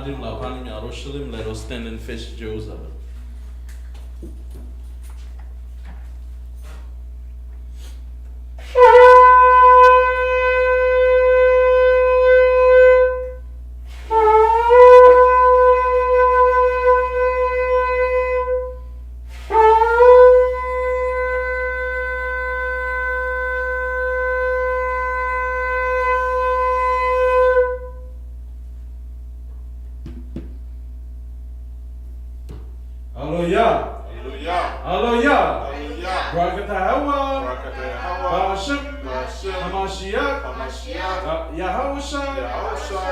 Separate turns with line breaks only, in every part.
Moadim Lapanim Yaroshalim, let us stand and face Jerusalem. Hallelujah. Hallelujah. Barakata Hawa. Ba'ashem. Hamashiach. YAHAWAH'S.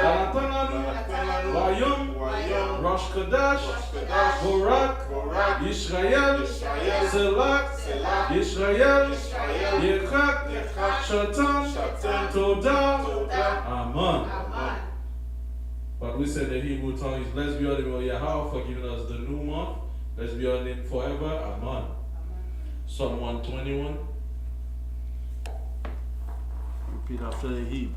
Anatan Wayom. Rosh Kadash. Borak. Yisrael. Selak. Yisrael. Yechak. Shatan. Todah. Amen. But we said the Hebrew tongue is blessed be your name, Yahweh, for giving us the new month. Blessed be your name forever. Amen. Psalm 121. Repeat after the Hebrew.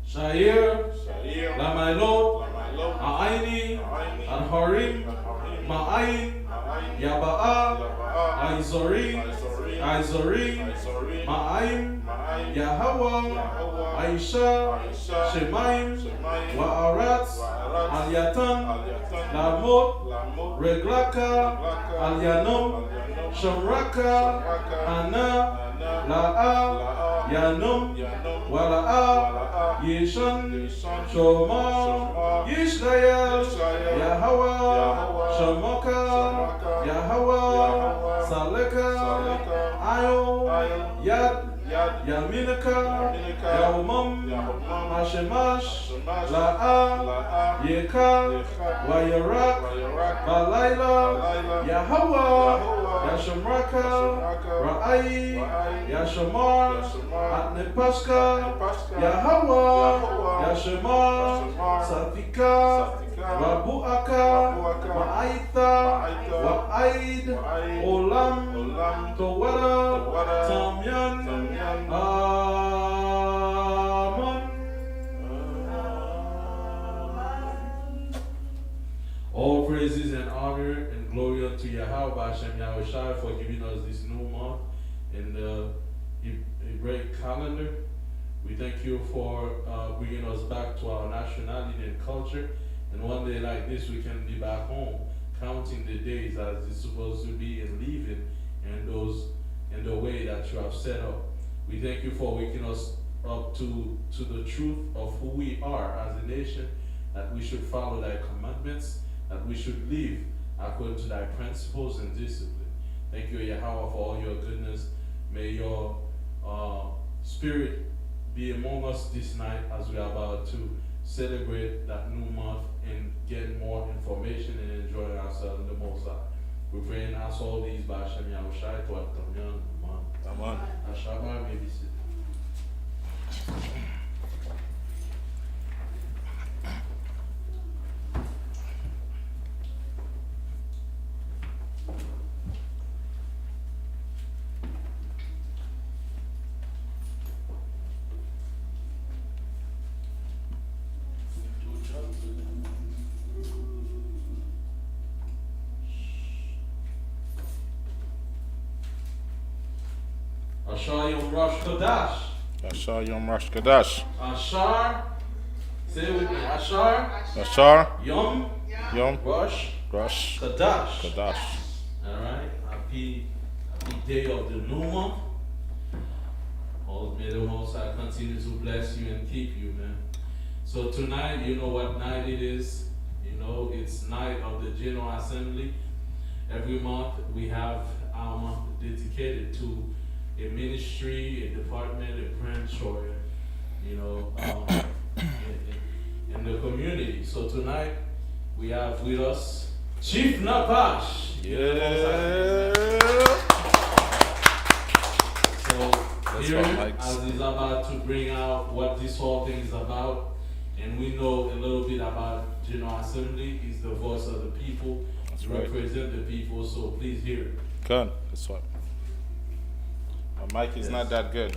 Sha'ir, Lamailot, A'aini, Al-Harim, Ma'ain, Yaba'a, Aizori, Ma'aim, Yahawah, Aisha, Shemaim, Wa'arat, Al-Yatan, Lamot, Reglaka, Al-Yanom, Shamraka, Hana, La'a, Yanom, Wala'a, Yishan, Shoma, Yisrael, Yahawah, Shamoka, Yahawah, Saleka, Ayo, Yad, Yaminaka, Yahumam, Hashemash, La'a, Yeka, Wayarak, Balayla, Yahawah, Yashamraka, Ra'ai, Yashamar, Atnepaska, Yahawah, Yashamar, Satika, Rabu'aka, Ma'aita, Wa'aid, Olam, Towara, Tamyan, Amen. All praises and honor and glory unto Yahweh Hashem Yahweh for giving us this new month in the Hebraic calendar. We thank you for bringing us back to our nationality and culture. And one day like this, we can be back home, counting the days as it's supposed to be and living in the way that you have set up. We thank you for waking us up to the truth of who we are as a nation, that we should follow thy commandments, that we should live according to thy principles and discipline. Thank you, Yahweh, for all your goodness. May your spirit be among us this night as we are about to celebrate that new month and get more information and enjoy ourselves in the Most High. We pray and ask all these by Hashem Yahushai to Atamyan. Amen. Ashama may be seated. Ashar Yom Rosh Kadash.
Ashar Yom Rosh Kadash.
Ashar, say it with me.
Ashar
Yom
Rosh
Kadash.
Kadash.
Alright, happy day of the new month. May the Most High continue to bless you and keep you, man. So tonight, you know what night it is. You know, it's night of the General Assembly. Every month we have our month dedicated to a ministry, a department, a branch, or in the community. So tonight we have with us Chief Napash.
Yeah.
So
That's
here,
right, Mike.
as he's about to bring out what this whole thing is about, and we know a little bit about General Assembly, is the voice of the people.
That's
You
right.
represent the people, so please hear.
Good. That's what. My mic is not that good.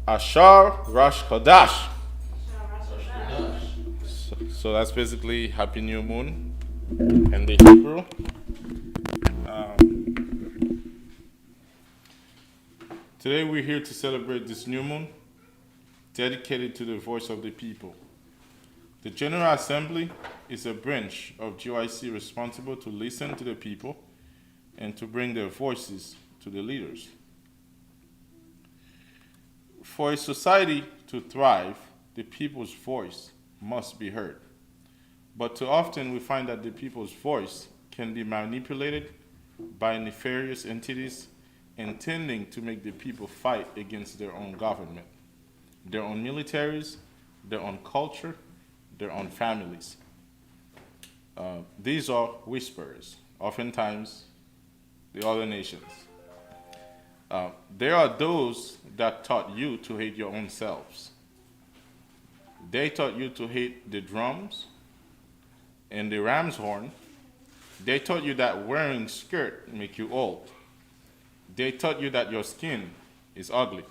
Ashar Rosh Chodesh. So that's basically Happy New Moon in the Hebrew. Today we're here to celebrate this new moon dedicated to the voice of the people. The General Assembly is a branch of GYC responsible to listen to the people and to bring their voices to the leaders. For a society to thrive, the people's voice must be heard. But too often we find that the people's voice can be manipulated by nefarious entities intending to make the people fight against their own government, their own militaries, their own culture, their own families. These are whisperers, oftentimes the other nations. There are those that taught you to hate your own selves. They taught you to hate the drums and the ram's horn. They taught you that wearing skirt make you old. They taught you that your skin is ugly.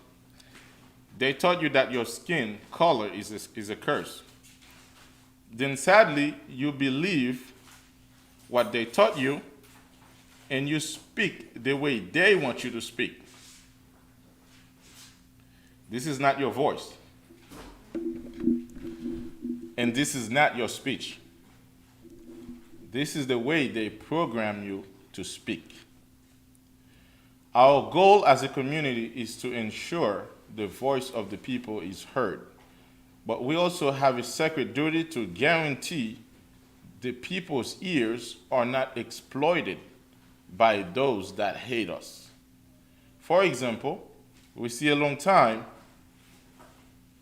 They taught you that your skin color is a curse. Then sadly, you believe what they taught you and you speak the way they want you to speak. This is not your voice. And this is not your speech. This is the way they program you to speak. Our goal as a community is to ensure the voice of the people is heard. But we also have a sacred duty to guarantee the people's ears are not exploited by those that hate us. For example, we see a long time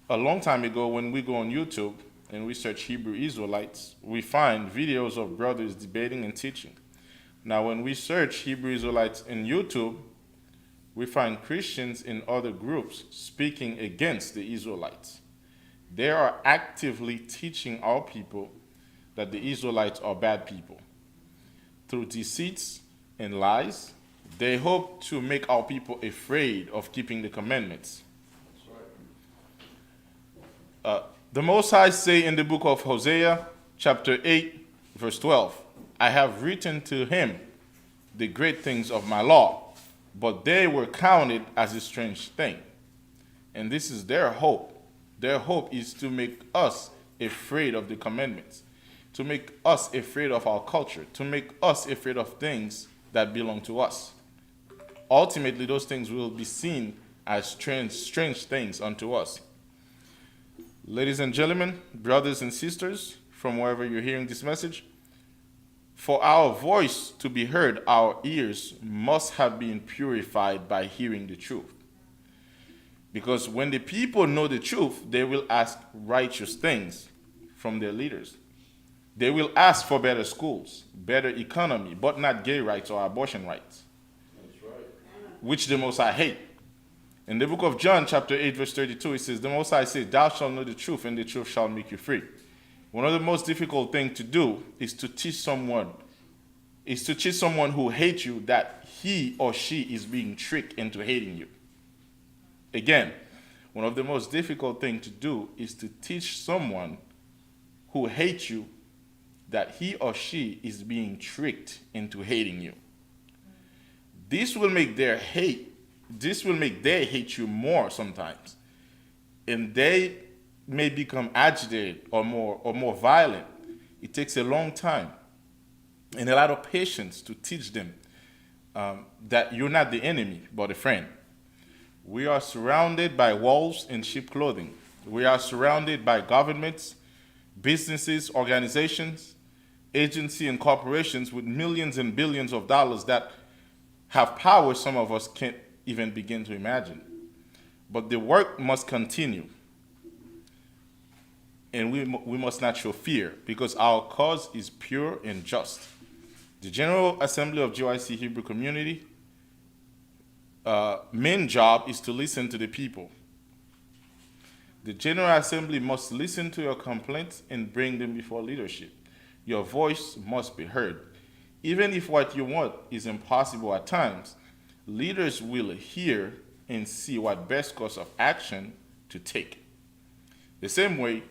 ago when we go on YouTube and we search Hebrew Israelites, we find videos of brothers debating and teaching. Now, when we search Hebrew Israelites in YouTube, we find Christians in other groups speaking against the Israelites. They are actively teaching our people that the Israelites are bad people. Through deceits and lies, they hope to make our people afraid of keeping the commandments. The Most High say in the book of Hosea, chapter 8, verse 12, I have written to him the great things of my law, but they were counted as a strange thing. And this is their hope. Their hope is to make us afraid of the commandments, to make us afraid of our culture, to make us afraid of things that belong to us. Ultimately, those things will be seen as strange things unto us. Ladies and gentlemen, brothers and sisters, from wherever you're hearing this message, for our voice to be heard, our ears must have been purified by hearing the truth. Because when the people know the truth, they will ask righteous things from their leaders. They will ask for better schools, better economy, but not gay rights or abortion rights. That's right. Which the Most High hate. In the book of John, chapter 8, verse 32, it says, the Most High says, thou shalt know the truth, and the truth shall make you free. One of the most difficult things to do is to teach someone who hates you that he or she is being tricked into hating you. Again, one of the most difficult things to do is to teach someone who hates you that he or she is being tricked into hating you. This will make them hate you more sometimes. And they may become agitated or more violent. It takes a long time and a lot of patience to teach them that you're not the enemy, but a friend. We are surrounded by wolves in sheep clothing. We are surrounded by governments, businesses, organizations, agencies, and corporations with millions and billions of dollars that have power some of us can't even begin to imagine. But the work must continue. And we must not show fear, because our cause is pure and just. The General Assembly of GYC Hebrew Community main job is to listen to the people. The General Assembly must listen to your complaints and bring them before leadership. Your voice must be heard. Even if what you want is impossible at times, leaders will hear and see what best course of action to take. The same way,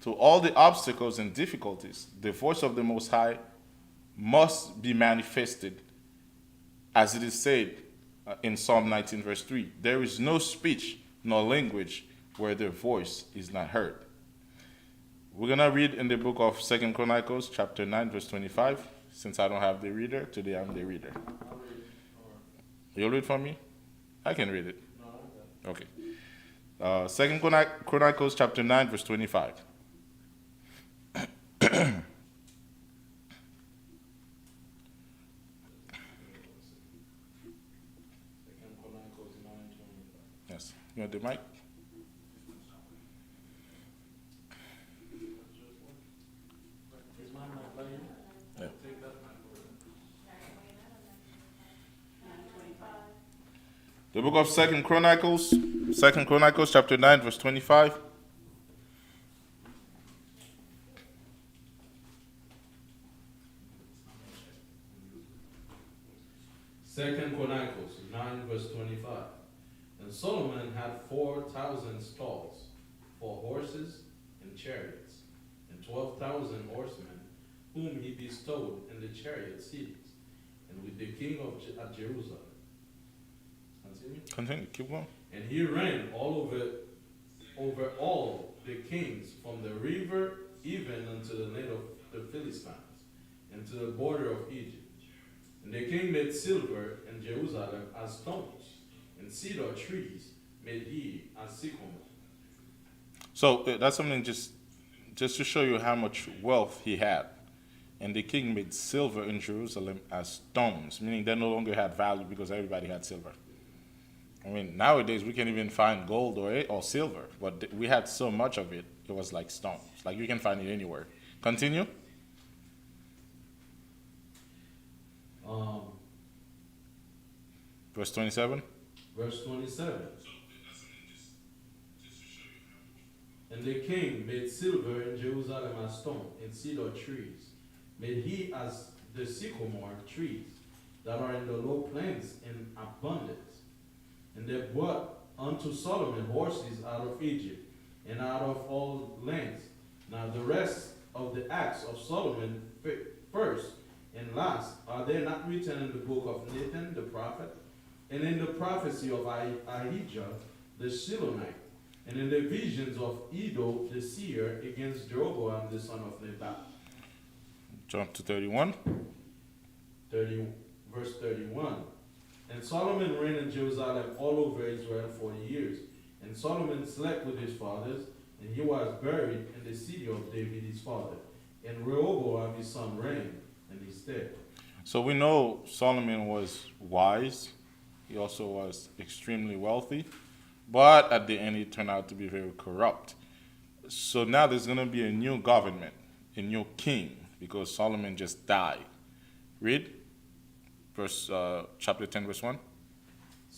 to all the obstacles and difficulties, the voice of the Most High must be manifested, as it is said in Psalm 19, verse 3. There is no speech nor language where their voice is not heard. We're going to read in the book of 2 Chronicles, chapter 9, verse 25. Since I don't have the reader, today I'm the reader. You'll read for me? I can read it. Okay. 2 Chronicles, chapter 9, verse 25. Yes. You want the mic? Yeah. The book of 2 Chronicles, chapter 9, verse 25.
Second Chronicles 9, verse 25. And Solomon had 4,000 stalls for horses and chariots, and 12,000 horsemen, whom he bestowed in the chariot cities, and with the king at Jerusalem.
Continue, keep going.
And he reigned over all the kings from the river even unto the land of the Philistines, and to the border of Egypt. And the king made silver in Jerusalem as stones, and cedar trees made he as sycamore.
So that's something just to show you how much wealth he had. And the king made silver in Jerusalem as stones, meaning they no longer had value because everybody had silver. I mean, nowadays we can't even find gold or silver, but we had so much of it, it was like stones. Like you can find it anywhere. Continue. Verse 27.
Verse 27. And the king made silver in Jerusalem as stone, and cedar trees made he as the sycamore trees that are in the low plains in abundance. And they brought unto Solomon horses out of Egypt, and out of all lands. Now the rest of the acts of Solomon, first and last, are they not written in the book of Nathan the prophet, and in the prophecy of Ahijah the Shilonite, and in the visions of Edo the seer against Jeroboam the son of Nebat?
Jump to 31.
Verse 31. And Solomon reigned in Jerusalem all over Israel 40 years. And Solomon slept with his fathers, and he was buried in the city of David his father. And Rehoboam his son reigned in his stead.
So we know Solomon was wise. He also was extremely wealthy. But at the end, he turned out to be very corrupt. So now there's going to be a new government, a new king, because Solomon just died. Read. Chapter 10, verse 1.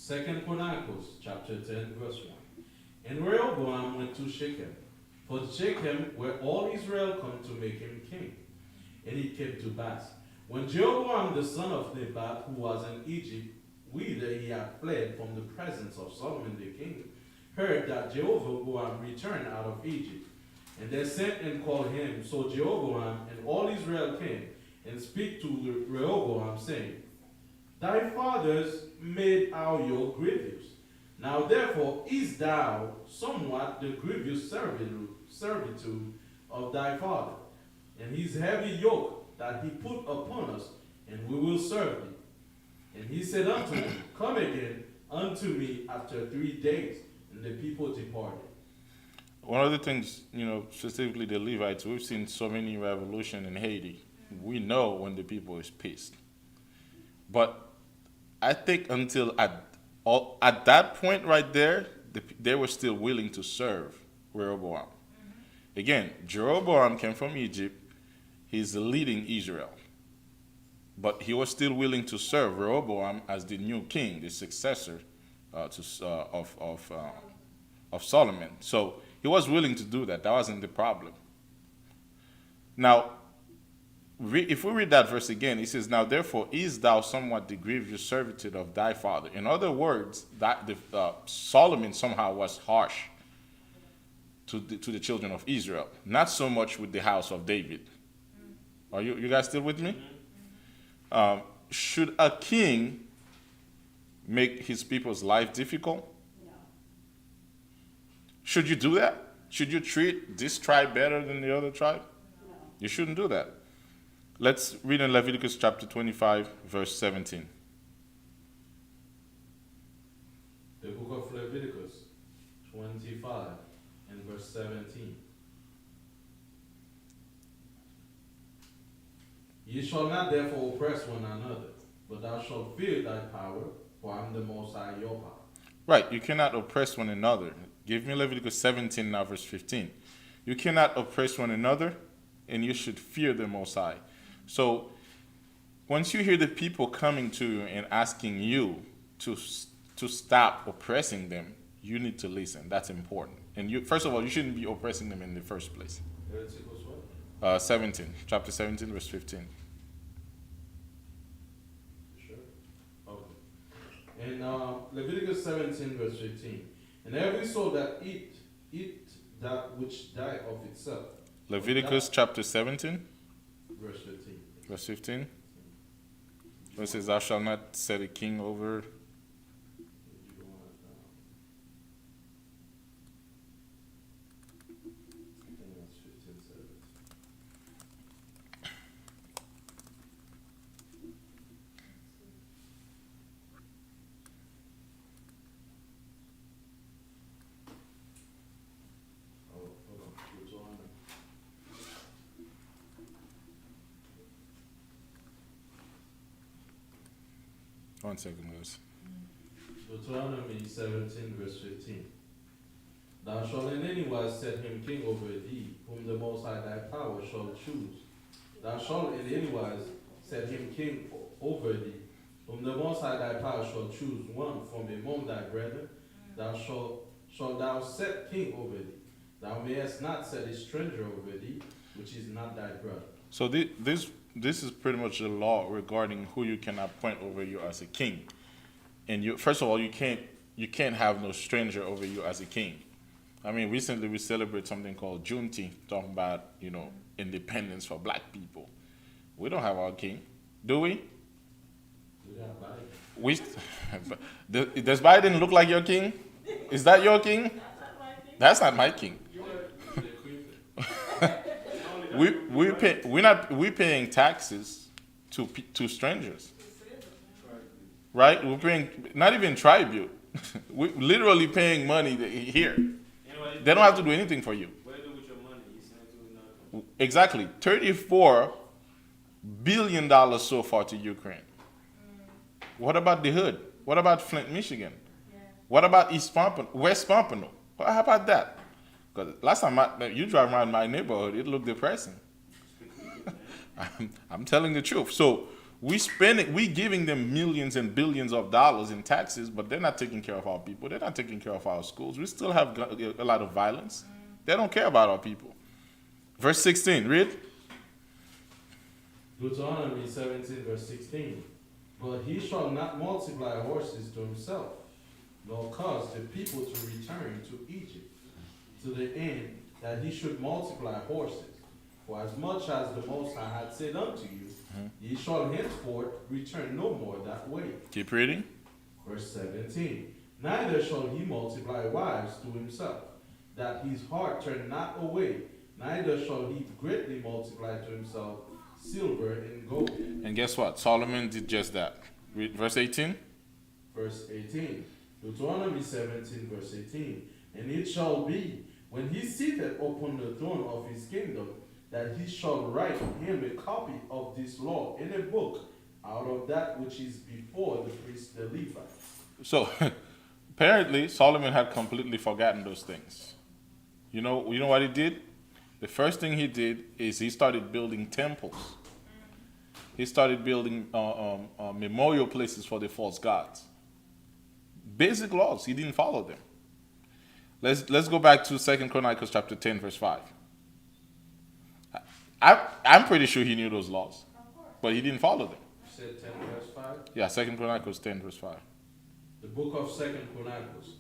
2 Chronicles, chapter 10, verse 1. And Rehoboam went to Shechem, for Shechem, where all Israel come to make him king. And it came to pass, when Jeroboam the son of Nebat, who was in Egypt, whither he had fled from the presence of Solomon the king, heard that Jeroboam returned out of Egypt. And they sent and called him. So Jeroboam and all Israel came and speak to Rehoboam, saying, Thy fathers made our yoke grievous. Now therefore is thou somewhat the grievous servitude of thy father, and his heavy yoke that he put upon us, and we will serve thee. And he said unto him, Come again unto me after 3 days. And the people departed.
One of the things, specifically the Levites, we've seen so many revolutions in Haiti. We know when the people is pissed. But I think until at that point right there, they were still willing to serve Rehoboam. Again, Jeroboam came from Egypt. He's leading Israel. But he was still willing to serve Rehoboam as the new king, the successor of Solomon. So he was willing to do that. That wasn't the problem. Now, if we read that verse again, it says, "Now therefore is thou somewhat the grievous servitude of thy father." In other words, that Solomon somehow was harsh to the children of Israel, not so much with the house of David. Are you guys still with me? Should a king make his people's life difficult?
No.
Should you do that? Should you treat this tribe better than the other tribe?
No.
You shouldn't do that. Let's read in Leviticus chapter 25, verse 17.
The book of Leviticus 25 and verse 17. Ye shall not therefore oppress one another, but thou shalt fear thy power, for I am the Most High your power.
Right, you cannot oppress one another. Give me Leviticus 17 now, verse 15. You cannot oppress one another, and you should fear the Most High. So, once you hear the people coming to you and asking you to stop oppressing them, you need to listen. That's important. And you, first of all, you shouldn't be oppressing them in the first place.
Leviticus what?
17, chapter 17, verse 15.
Sure. Okay. And Leviticus 17, verse 15. And every soul that eat that which die of itself.
Leviticus chapter 17,
verse 15.
verse 15. It says, "Thou shalt not set a king over." One second, guys.
Deuteronomy 17, verse 15. Thou shalt in any wise set him king over thee, whom the Most High thy power shall choose. Thou shalt in any wise set him king over thee, whom the Most High thy power shall choose one from among thy brethren. Thou shalt thou set king over thee. Thou mayest not set a stranger over thee, which is not thy brother.
So this is pretty much the law regarding who you can appoint over you as a king. And you, first of all, you can't have no stranger over you as a king. I mean, recently we celebrate something called Juneteenth, talking about, independence for black people. We don't have our king, do we?
We got Biden.
Does Biden look like your king? Is that your king? That's not my king. We're paying taxes to strangers, right? We're paying not even tribute. We're literally paying money here. They don't have to do anything for you.
What do you do with your money? You send it to another country.
Exactly, $34 billion so far to Ukraine. What about the hood? What about Flint, Michigan?
Yeah.
What about West Pompano? How about that? Because last time you drive around my neighborhood, it looked depressing. I'm telling the truth. So we giving them millions and billions of dollars in taxes, but they're not taking care of our people. They're not taking care of our schools. We still have a lot of violence. They don't care about our people. Verse 16, read.
Deuteronomy 17, verse 16. But he shall not multiply horses to himself, nor cause the people to return to Egypt, to the end that he should multiply horses. For as much as the Most High had said unto you, ye shall henceforth return no more that way.
Keep reading.
Verse 17. Neither shall he multiply wives to himself, that his heart turn not away, neither shall he greatly multiply to himself silver and gold.
And guess what? Solomon did just that. Read verse 18.
Verse 18. Deuteronomy 17, verse 18. And it shall be, when he sitteth upon the throne of his kingdom, that he shall write him a copy of this law in a book, out of that which is before the priest the Levites.
So apparently Solomon had completely forgotten those things. You know what he did? The first thing he did is he started building temples. He started building memorial places for the false gods. Basic laws, he didn't follow them. Let's go back to 2 Chronicles chapter 10, verse 5. I'm pretty sure he knew those laws, but he didn't follow them.
You said 10 verse 5?
Yeah, 2 Chronicles 10, verse 5.
The book of 2 Chronicles,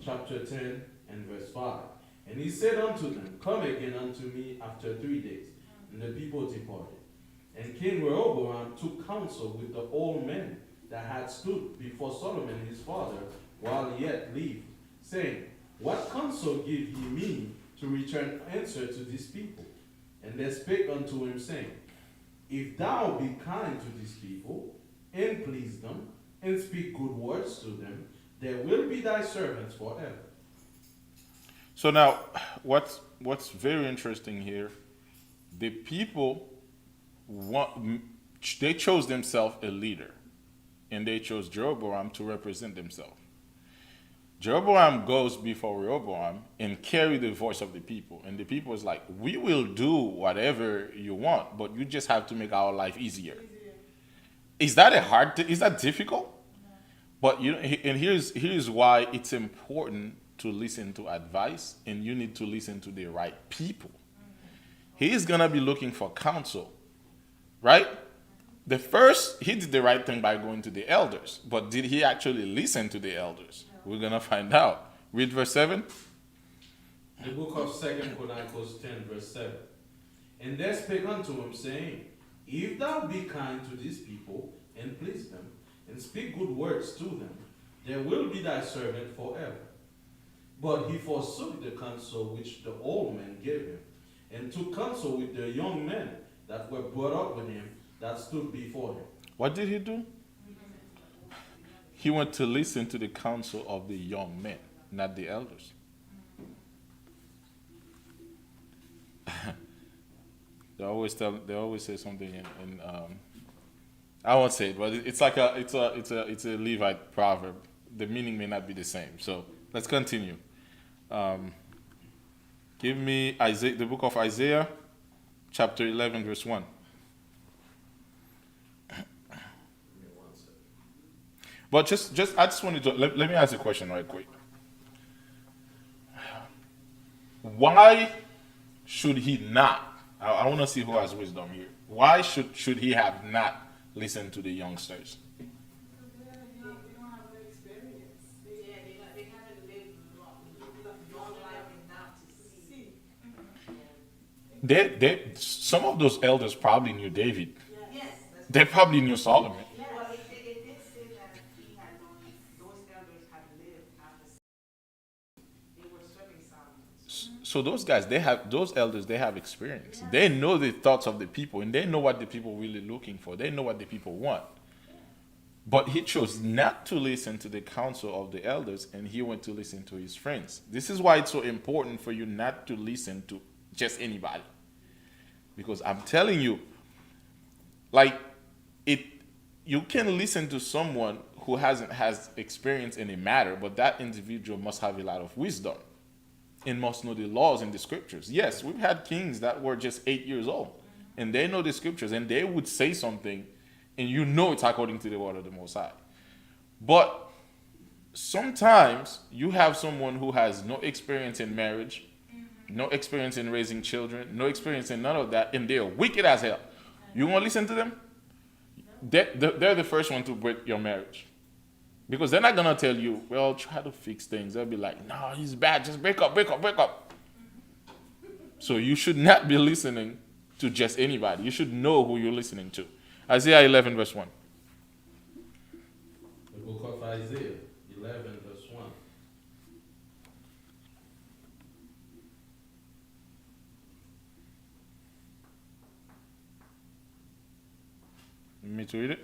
chapter 10 and verse 5. And he said unto them, Come again unto me after 3 days. And the people departed. And King Rehoboam took counsel with the old men that had stood before Solomon his father while he yet lived, saying, What counsel give ye me to return answer to these people? And they spake unto him, saying, If thou be kind to these people, and please them, and speak good words to them, they will be thy servants forever.
So now, what's very interesting here, the people, they chose themselves a leader, and they chose Jeroboam to represent themselves. Jeroboam goes before Rehoboam and carry the voice of the people. And the people is like, we will do whatever you want, but you just have to make our life easier. Is that is that difficult? But and here's why it's important to listen to advice, and you need to listen to the right people. He is gonna be looking for counsel, right? He did the right thing by going to the elders, but did he actually listen to the elders? We're going to find out. Read verse 7.
The book of 2 Chronicles 10, verse 7. And they spake unto him, saying, If thou be kind to these people, and please them, and speak good words to them, they will be thy servant forever. But he forsook the counsel which the old men gave him, and took counsel with the young men that were brought up with him, that stood before him.
What did he do? He went to listen to the counsel of the young men, not the elders. They always say something in I won't say it, but it's like it's a Levite proverb. The meaning may not be the same. So let's continue. Give me the book of Isaiah, chapter 11, verse 1. But I just wanted to let me ask a question right quick. Why should he not? I want to see who has wisdom here. Why should he have not listened to the youngsters?
They don't have the experience. They haven't lived long life enough to see.
Some of those elders probably knew David.
Yes.
They probably knew Solomon.
Well, it did say that those elders had lived after they were serving Solomon.
So those elders, they have experience. Yeah. They know the thoughts of the people, and they know what the people really looking for. They know what the people want. Yeah. But he chose not to listen to the counsel of the elders, and he went to listen to his friends. This is why it's so important for you not to listen to just anybody. Because I'm telling you, you can listen to someone who has experience in a matter, but that individual must have a lot of wisdom and must know the laws and the scriptures. Yes, we've had kings that were just 8 years old, and they know the scriptures, and they would say something, and it's according to the word of the Most High. But sometimes you have someone who has no experience in marriage, no experience in raising children, no experience in none of that, and they're wicked as hell. You want to listen to them? They're the first one to break your marriage. Because they're not going to tell you, well, try to fix things. They'll be like, no, he's bad. Just break up. So you should not be listening to just anybody. You should know who you're listening to. Isaiah 11, verse 1.
The book of Isaiah 11, verse 1.
You want me to read it?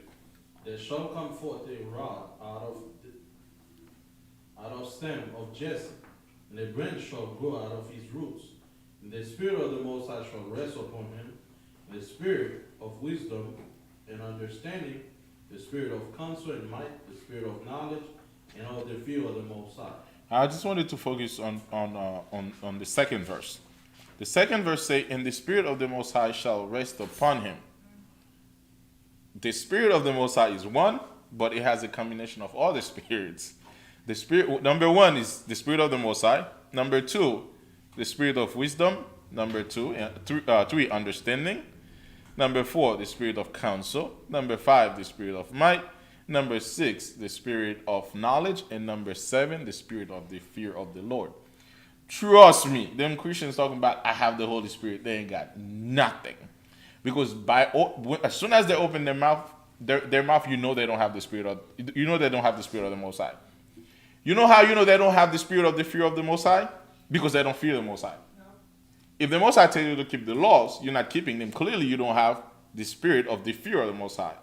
There shall come forth a rod out of stem of Jesse, and a branch shall grow out of his roots. And the spirit of the Most High shall rest upon him, and the spirit of wisdom and understanding, the spirit of counsel and might, the spirit of knowledge, and of the fear of the Most High.
I just wanted to focus on the second verse. The second verse say, "And the spirit of the Most High shall rest upon him." The spirit of the Most High is one, but it has a combination of all the spirits. The spirit, number one, is the spirit of the Most High. Number two, the spirit of wisdom. Number three, understanding. Number four, the spirit of counsel. Number five, the spirit of might. Number six, the spirit of knowledge. And number seven, the spirit of the fear of the Lord. Trust me, them Christians talking about I have the Holy Spirit, they ain't got nothing. Because as soon as they open their mouth, you know they don't have the spirit of, you know they don't have the spirit of the Most High. You know how you know they don't have the spirit of the fear of the Most High? Because they don't fear the Most High. No. If the Most High tells you to keep the laws, you're not keeping them. Clearly, you don't have the spirit of the fear of the Most High.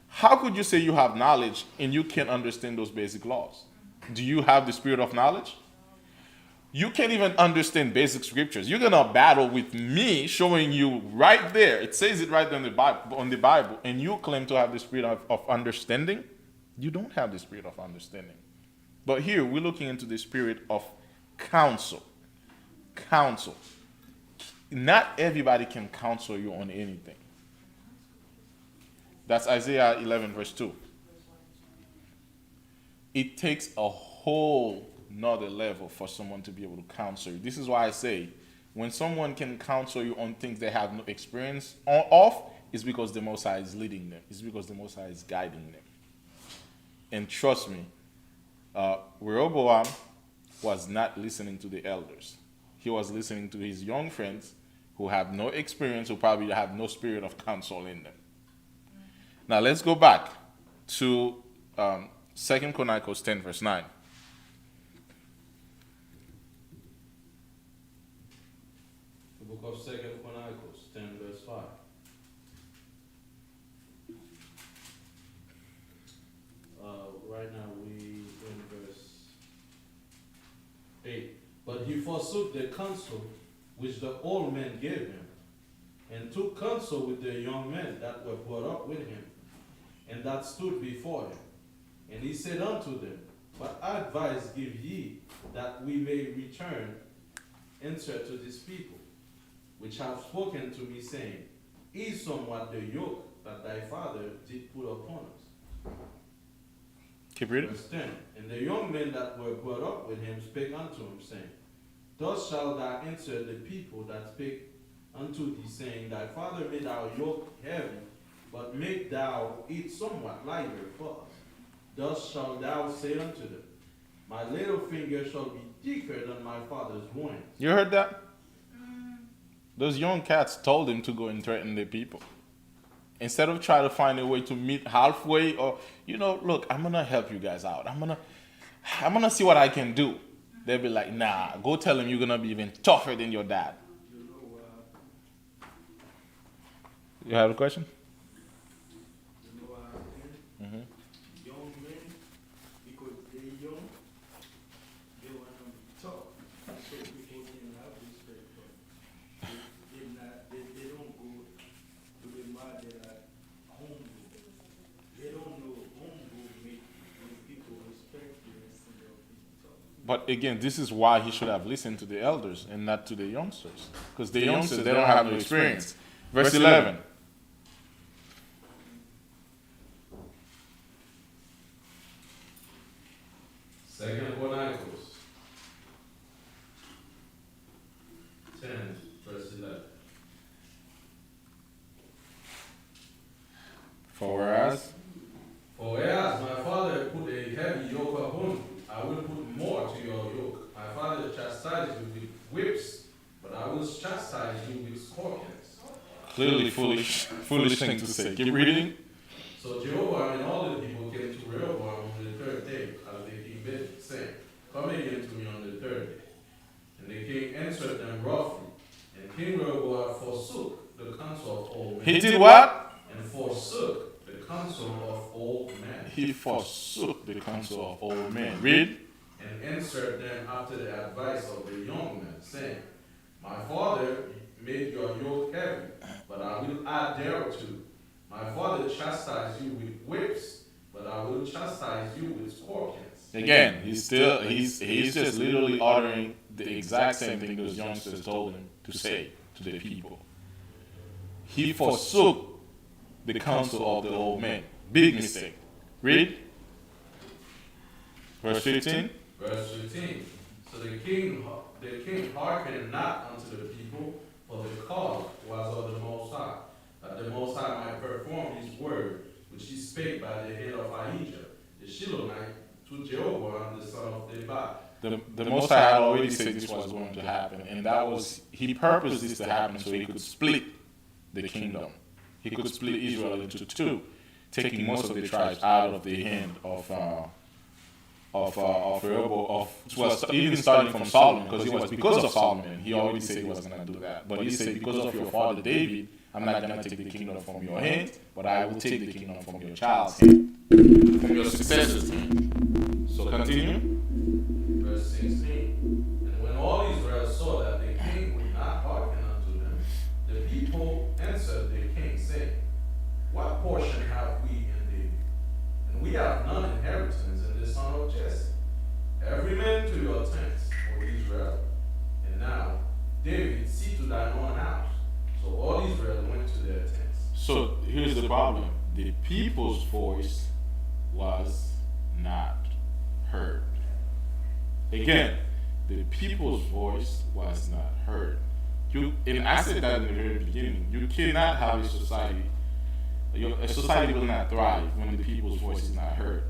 How could you say you have knowledge and you can't understand those basic laws? Do you have the spirit of knowledge? You can't even understand basic scriptures. You're going to battle with me showing you right there. It says it right there on the Bible. And you claim to have the spirit of understanding. You don't have the spirit of understanding. But here we're looking into the spirit of counsel. Counsel. Not everybody can counsel you on anything. That's Isaiah 11 verse 2. It takes a whole another level for someone to be able to counsel you. This is why I say when someone can counsel you on things they have no experience of, it's because the Most High is leading them. It's because the Most High is guiding them. And trust me, Rehoboam was not listening to the elders. He was listening to his young friends who have no experience, who probably have no spirit of counsel in them. Now let's go back to 2 Chronicles 10 verse 9.
The book of 2 Chronicles 10 verse 5. Right now we in verse 8. But he forsook the counsel which the old men gave him, and took counsel with the young men that were brought up with him, and that stood before him. And he said unto them, What advice give ye, that we may return answer to this people, which have spoken to me, saying, Ease somewhat the yoke that thy father did put upon us.
Keep reading.
Verse 10. And the young men that were brought up with him spake unto him, saying, Thus shalt thou answer the people that spake unto thee, saying, Thy father made our yoke heavy, but make thou it somewhat lighter for us. Thus shalt thou say unto them, My little finger shall be thicker than my father's loins.
You heard that? Those young cats told him to go and threaten the people. Instead of trying to find a way to meet halfway, or, look, I'm going to help you guys out. I'm gonna see what I can do. They'll be like, nah, go tell him you're going to be even tougher than your dad. You have a question?
Young men, because they're young, they want to be tough. So people can have respect for them. They don't go to the mother like home. They don't know home will make people respect you instead of being tough.
But again, this is why he should have listened to the elders and not to the youngsters. Because the youngsters, they don't have no experience. Verse 11.
Second Chronicles 10 verse 11.
For whereas
my father put a heavy yoke upon you, I will put more to your yoke. My father chastised you with whips, but I will chastise you with scorpions.
Clearly foolish thing to say. Keep reading.
So Jehovah and all the people came to Rehoboam on the third day, as the king bid, saying, Come again to me on the third day. And the king answered them roughly, and King Rehoboam forsook the counsel of old men.
He did what?
And forsook the counsel of old men.
He forsook the counsel of old men. Read.
And answered them after the advice of the young men, saying, My father made your yoke heavy, but I will add thereto. My father chastised you with whips, but I will chastise you with scorpions.
Again, he's just literally uttering the exact same thing those youngsters told him to say to the people. He forsook the counsel of the old men. Big mistake. Read. Verse 15.
Verse 15. So the king hearkened not unto the people, for the cause was of the Most High, that the Most High might perform his word, which he spake by the head of Ahijah, the Shilonite, to Jehoram the son of Nebat.
The Most High had already said this was going to happen, and that was, he purposed this to happen so he could split the kingdom. He could split Israel into two, taking most of the tribes out of the hand of Rehoboam, even starting from Solomon, because it was because of Solomon. He already said he was going to do that. But he said, because of your father David, I'm not going to take the kingdom from your hand, but I will take the kingdom from your child's hand, from your successor's hand. So continue.
Verse 16. And when all Israel saw that the king would not hearken unto them, the people answered the king, saying, What portion have we in David? And we have none inheritance in the son of Jesse. Every man to your tents, O Israel. And now, David, see to thine own house. So all Israel went to their tents.
So here's the problem. The people's voice was not heard. Again, the people's voice was not heard. And I said that in the very beginning. You cannot have a society. A society will not thrive when the people's voice is not heard.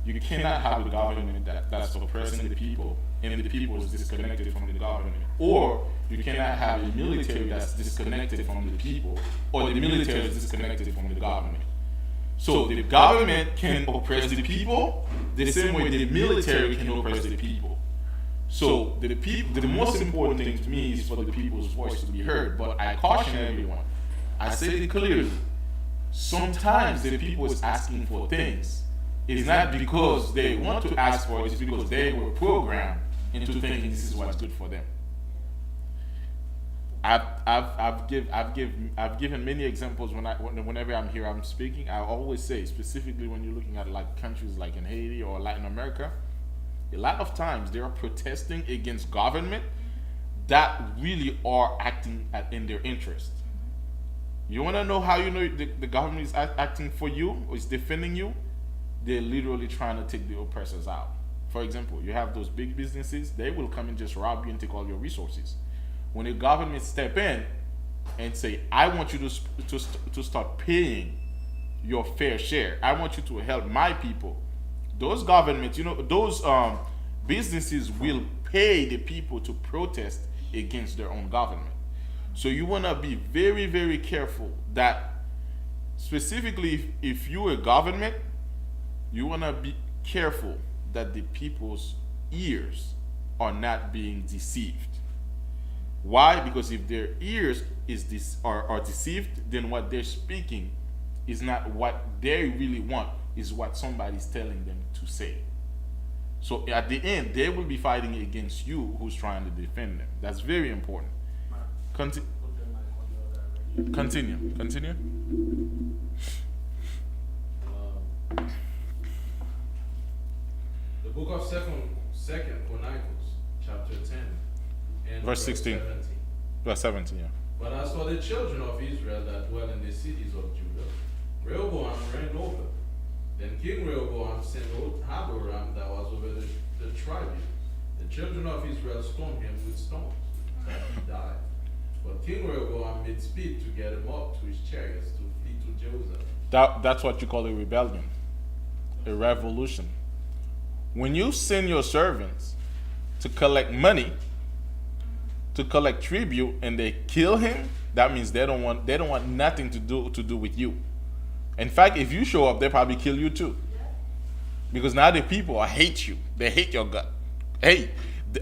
You cannot have a government that's oppressing the people and the people is disconnected from the government. Or you cannot have a military that's disconnected from the people, or the military is disconnected from the government. So the government can oppress the people the same way the military can oppress the people. So the most important thing to me is for the people's voice to be heard. But I caution everyone. I say it clearly. Sometimes the people is asking for things. It's not because they want to ask for it, it's because they were programmed into thinking this is what's good for them. I've given many examples whenever I'm here, I'm speaking. I always say, specifically when you're looking at like countries like in Haiti or Latin America, a lot of times they are protesting against government that really are acting in their interest. You want to know how you know the government is acting for you or is defending you? They're literally trying to take the oppressors out. For example, you have those big businesses, they will come and just rob you and take all your resources. When the government step in and say, I want you to start paying your fair share, I want you to help my people, those governments, those businesses will pay the people to protest against their own government. So you want to be very, very careful that, specifically if you're a government, you want to be careful that the people's ears are not being deceived. Why? Because if their ears are deceived, then what they're speaking is not what they really want, is what somebody's telling them to say. So at the end, they will be fighting against you who's trying to defend them. That's very important. Continue.
The book of Second Chronicles, chapter 10, and
Verse 16.
17.
Verse 17, yeah.
But as for the children of Israel that dwell in the cities of Judah, Rehoboam reigned over. Then King Rehoboam sent Hadoram that was over the tribute. The children of Israel stoned him with stones, and he died. But King Rehoboam made speed to get him up to his chariots to flee to Jerusalem.
That's what you call a rebellion, a revolution. When you send your servants to collect money, to collect tribute, and they kill him, that means they don't want nothing to do with you. In fact, if you show up, they probably kill you too. Because now the people hate you. They hate your gut. Hey,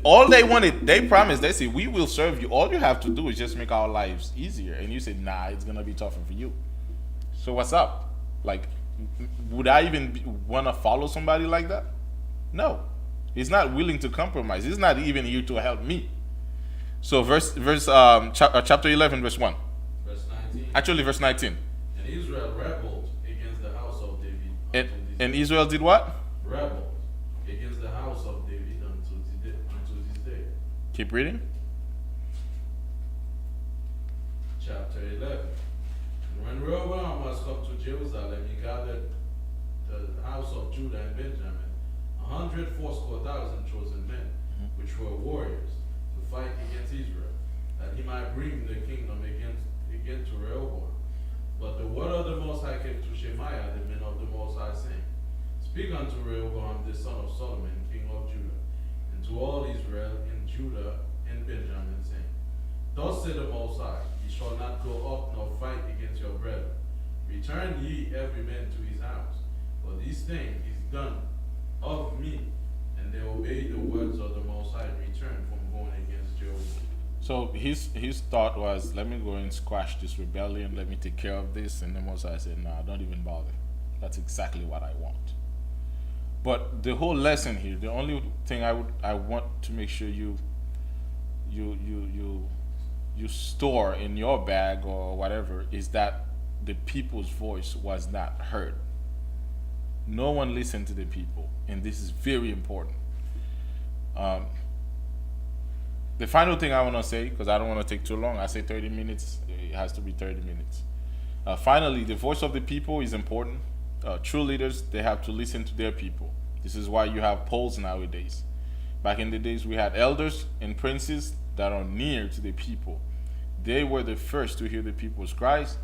all they wanted, they promised, they say, we will serve you. All you have to do is just make our lives easier. And you say, nah, it's going to be tougher for you. So what's up? Like, would I even want to follow somebody like that? No. He's not willing to compromise. He's not even here to help me. So chapter 11, verse 1.
Verse 19.
Actually, verse 19.
And Israel rebelled
And Israel did what?
rebelled against the house of David unto this day.
Keep reading.
Chapter 11. And when Rehoboam was come to Jerusalem, he gathered the house of Judah and Benjamin, 180,000 chosen men, which were warriors, to fight against Israel, that he might bring the kingdom again to Rehoboam. But the word of the Most High came to Shemaiah, the man of the Most High, saying, Speak unto Rehoboam, the son of Solomon, king of Judah, and to all Israel and Judah and Benjamin, saying, Thus said the Most High, ye shall not go up nor fight against your brethren. Return ye every man to his house. For this thing is done of me, and they obeyed the words of the Most High, return from going against Jehovah.
So his thought was, let me go and squash this rebellion, let me take care of this. And the Most High said, nah, don't even bother. That's exactly what I want. But the whole lesson here, the only thing I want to make sure you store in your bag or whatever is that the people's voice was not heard. No one listened to the people, and this is very important. The final thing I want to say, because I don't want to take too long, I say 30 minutes, it has to be 30 minutes. Finally, the voice of the people is important. True leaders, they have to listen to their people. This is why you have polls nowadays. Back in the days, we had elders and princes that are near to the people. They were the first to hear the people's cries,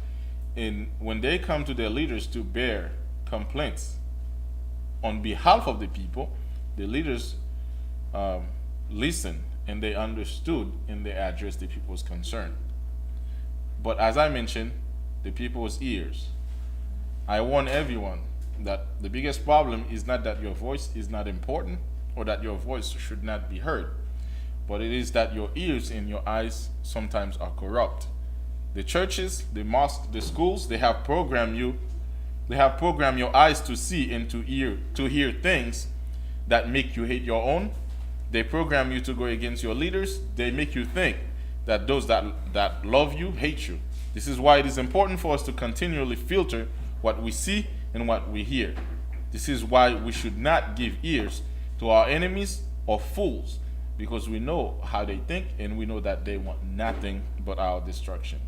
and when they come to their leaders to bear complaints on behalf of the people, the leaders listened and they understood and they addressed the people's concern. But as I mentioned, the people's ears. I warn everyone that the biggest problem is not that your voice is not important or that your voice should not be heard, but it is that your ears and your eyes sometimes are corrupt. The churches, the mosques, the schools, they have programmed your eyes to see and to hear things that make you hate your own. They program you to go against your leaders. They make you think that those that love you hate you. This is why it is important for us to continually filter what we see and what we hear. This is why we should not give ears to our enemies or fools, because we know how they think and we know that they want nothing but our destruction.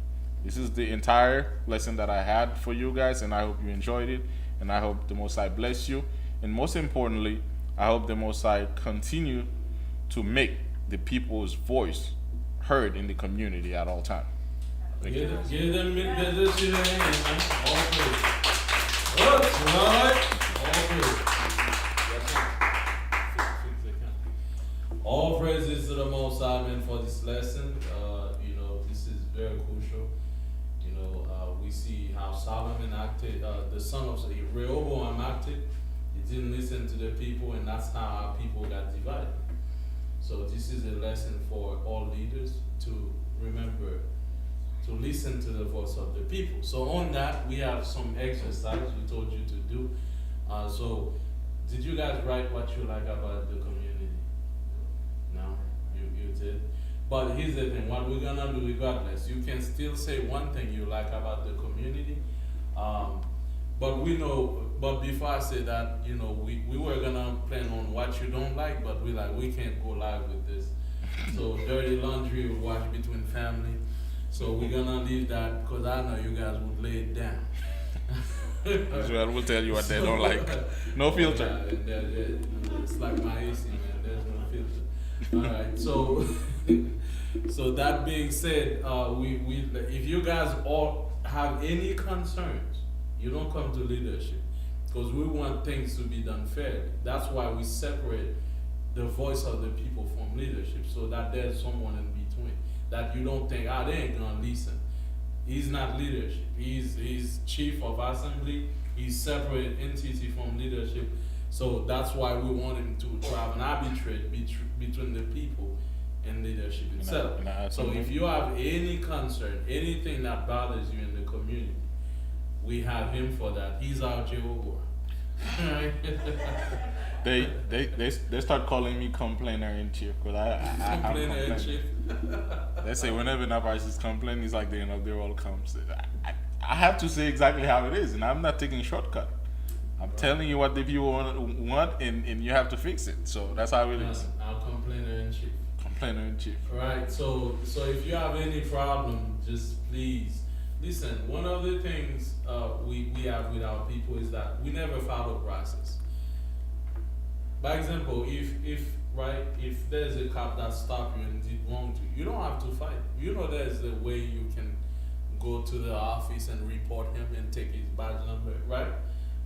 This is the entire lesson that I had for you guys, and I hope you enjoyed it, and I hope the Most High bless you, and most importantly, I hope the Most High continue to make the people's voice heard in the community at all times. Thank you.
Give them this in the hand, man. All praise. What's right? All praises to the Most High, man, for this lesson. This is very crucial. We see how Solomon acted, the son of Rehoboam acted. He didn't listen to the people, and that's how our people got divided. So this is a lesson for all leaders to remember to listen to the voice of the people. So on that, we have some exercise we told you to do. So did you guys write what you like about the community? No? You did? But here's the thing, what we're gonna do regardless, you can still say one thing you like about the community. But before I say that, we were gonna plan on what you don't like, but we can't go live with this. So dirty laundry we wash between family. So we're gonna leave that, because I know you guys would lay it down.
Israel will tell you what they don't like. No filter.
Yeah, it's like my AC, man. There's no filter. All right. So that being said, if you guys all have any concerns, you don't come to leadership, because we want things to be done fairly. That's why we separate the voice of the people from leadership, so that there's someone in between, that you don't think, they ain't gonna listen. He's not leadership. He's chief of assembly. He's separate entity from leadership. So that's why we want him to have an arbitrate between the people and leadership itself. So if you have any concern, anything that bothers you in the community, we have him for that. He's our Jehovah.
They start calling me complainer in chief, because I
Complainer in chief.
They say whenever Navarre is complaining, it's like the end of the world comes. I have to say exactly how it is, and I'm not taking shortcut. I'm telling you what the people want, and you have to fix it. So that's how it is.
Our complainer in chief.
Complainer in chief.
Right, so if you have any problem, just please listen. One of the things we have with our people is that we never follow process. By example, if there's a cop that stopped you and did wrong to you, you don't have to fight. You know there's a way you can go to the office and report him and take his badge number, right?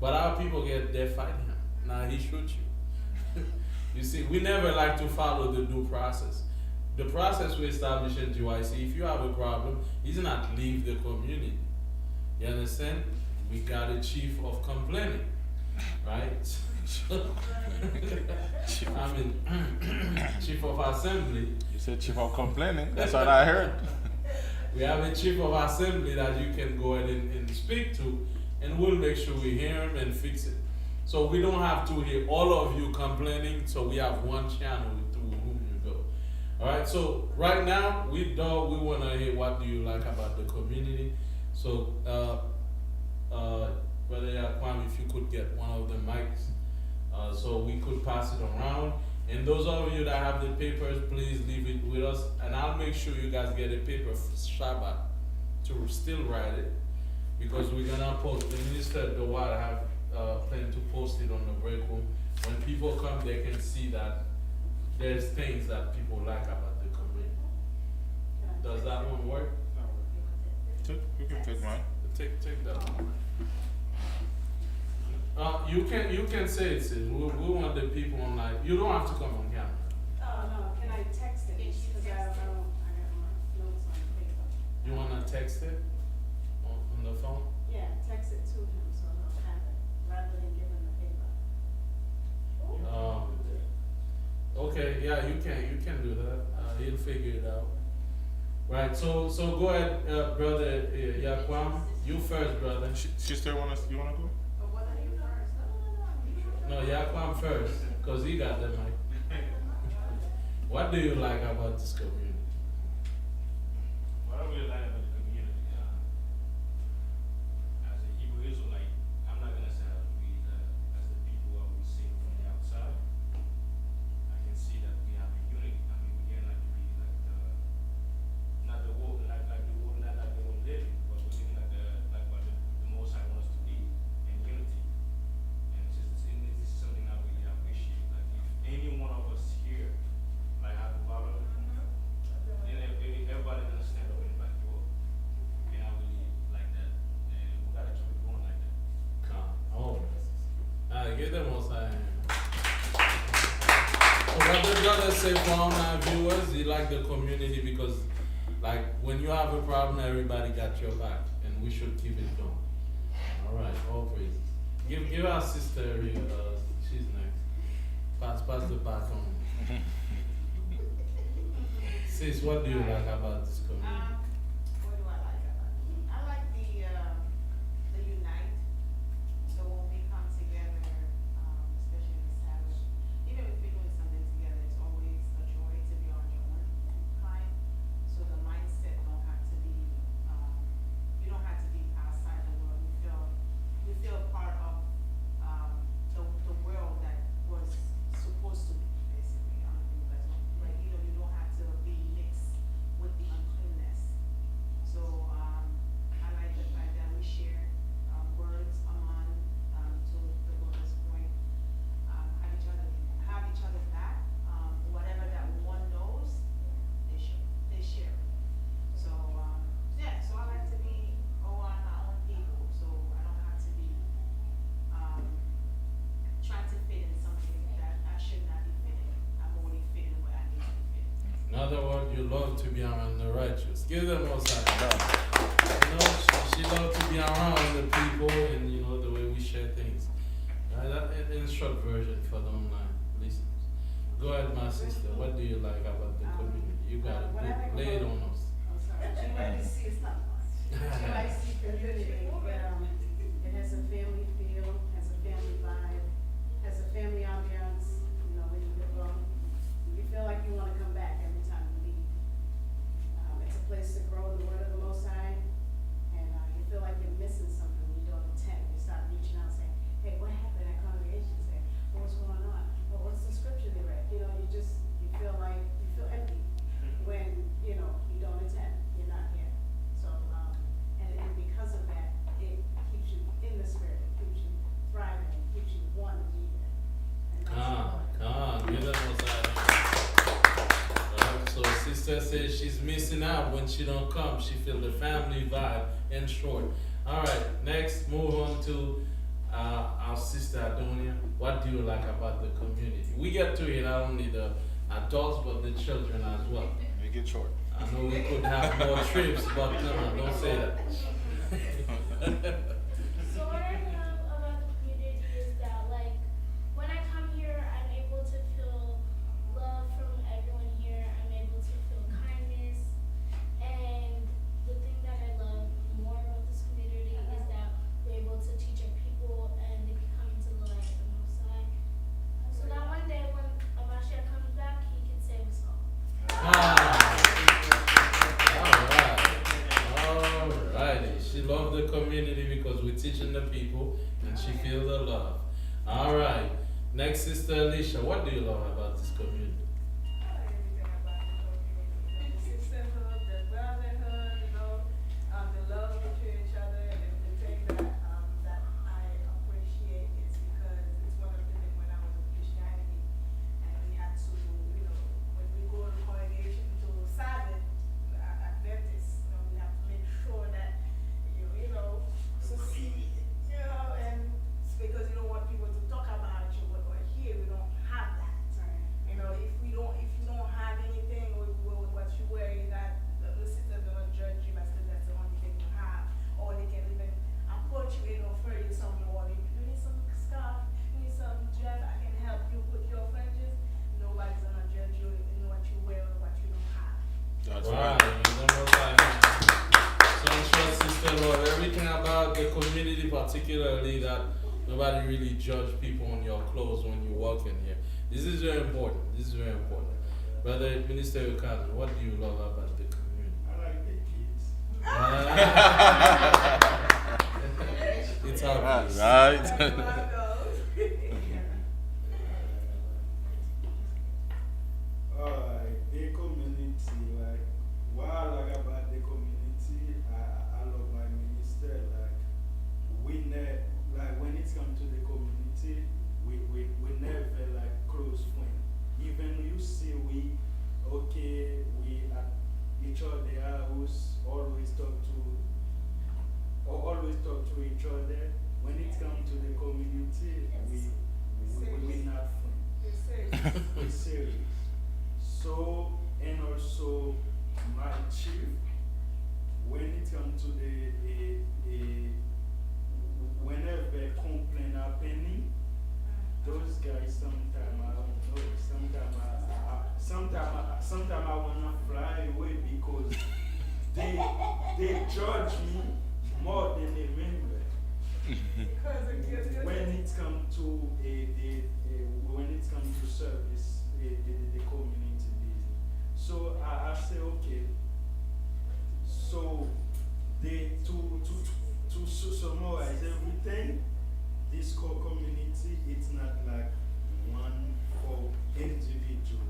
But our people they fight him. Now he shoots you. You see, we never like to follow the due process. The process we establish in GYC, if you have a problem, is not leave the community. You understand? We got a chief of complaining, right? I mean, chief of assembly.
You said chief of complaining. That's what I heard.
We have a chief of assembly that you can go ahead and speak to, and we'll make sure we hear him and fix it. So we don't have to hear all of you complaining, so we have one channel through whom you go. Alright, so right now, we want to hear what do you like about the community. So, Brother Yaquam, if you could get one of the mics, so we could pass it around. And those of you that have the papers, please leave it with us, and I'll make sure you guys get a paper for Shabbat to still write it, because we're gonna post, the minister of the water have plan to post it on the break room. When people come, they can see that there's things that people like about the community. Does that one work?
You can take mine.
Take that one. You can say it, sis. We want the people on live. You don't have to come on camera.
Oh, no, can I text it? Because I got my notes on the paper.
You wanna text it on the phone?
Yeah, text it to him so he'll have it, rather than give him the paper.
Okay, yeah, you can do that. He'll figure it out. Right, so go ahead, brother Yaquam. You first, brother.
Sister, you wanna go?
But what are you first?
No, Yaquam first, cause he got the mic. What do you like about this community?
What I really like about the community, as a Hebrew Israelite, I'm not gonna say that we, as the people that we see from the outside, I can see that we have a unity. I mean, we can like to be like the, not the world, not the world living, but we're living like what the Most High wants us to be in unity. And this is something I really appreciate. Like if any one of us here, like have a problem, then everybody gonna stand up and back you up. And I really like that. And we gotta keep it going like that.
Come on. Alright, give them one side. So what the brother say for all my viewers, he like the community because like when you have a problem, everybody got your back, and we should keep it going. Alright, all praises. Give our sister here, she's next. Pass the baton. Sis, what do you like about this community?
What do I like about it? I like the unite. So when we come together, especially in the Sabbath, even if we're doing something together, it's always a joy to be on your own time. So the mindset don't have to be, you don't have to be outside the world. You feel part of the world that was supposed to be, basically. I don't think that's what, like, you don't have to be mixed with the uncleanness. So I like the fact that we share words among, to the brother's point, have each other back. Whatever that one knows, they share it. So yeah, so I like to be on my own people, so I don't have to be trying to fit in something that I should not be fitting. I'm already fitting where I need to be fitting.
In other words, you love to be around the righteous. Give them one side. You know, she loves to be around the people and, you know, the way we share things. Right? That in short version for the online listeners. Go ahead, my sister. What do you like about the community? You got
What I
it.
like
Lay it
about-
on us.
I'm sorry, GYC is not much. GYC community, it has a family feel, has a family vibe, has a family ambiance, you know, when you live on. You feel like you wanna come back every time you leave. It's a place to grow in the word of the Most High, and you feel like you're missing something when you don't attend. You start reaching out saying, hey, what happened?
sister says she's missing out when she don't come. She feel the family vibe in short. All right, next move on to our sister Adonia. What do you like about the community? We get to it not only the adults but the children as well.
Make it short.
I know we could have more trips, but no, don't say that.
So what I love about the community is that, like, when I come here, I'm able to feel love from everyone here. I'm able to feel kindness. And the thing that I love more about this community is that we're able to teach our people and they can come into the light of the Most High. So that one day when Abashia comes back, he can save us all.
Alrighty. She loves the community because we're teaching the people and she feels the love. Alright. Next, Sister Alicia, what do you love about this community?
Everything about the community, the sisterhood, the brotherhood, the love between each other, and the thing that I appreciate is because it's one of the things when I was in Christianity, and we had to, when we go to congregation to Sabbath, Adventist, we have to make sure that, to see, and it's because you don't want people to talk about you, but here we don't have that. If you don't have anything with what you wear, that the sisters don't judge you because that's the only thing you have, or they can even approach you and offer you something, or you need some scarf, you need some dress, I can help you put your fringes. Nobody's gonna judge you in what you wear or what you don't have.
That's
Wow,
right.
you know what I mean? So I'm sure Sister Lord, everything about the community particularly that nobody really judge people on your clothes when you walk in here. This is very important. This is very important. Brother Minister Okada, what do you love about the community?
I like the kids.
It's obvious.
Right.
Alright, the community, like, what I like about the community, I love my minister, like, we never, like, when it comes to the community, we never, like, close friends. Even you see, we at each other house, always talk to each other. When it comes to the community, we not friends. We're serious. So, and also my chief, when it comes to whenever complaint happening, those guys sometimes I don't know, sometimes I wanna fly away because they judge me more than they remember. When it comes to when it comes to service, the community business. So I say okay. So to summarize everything, this core community, it's not like one for individual.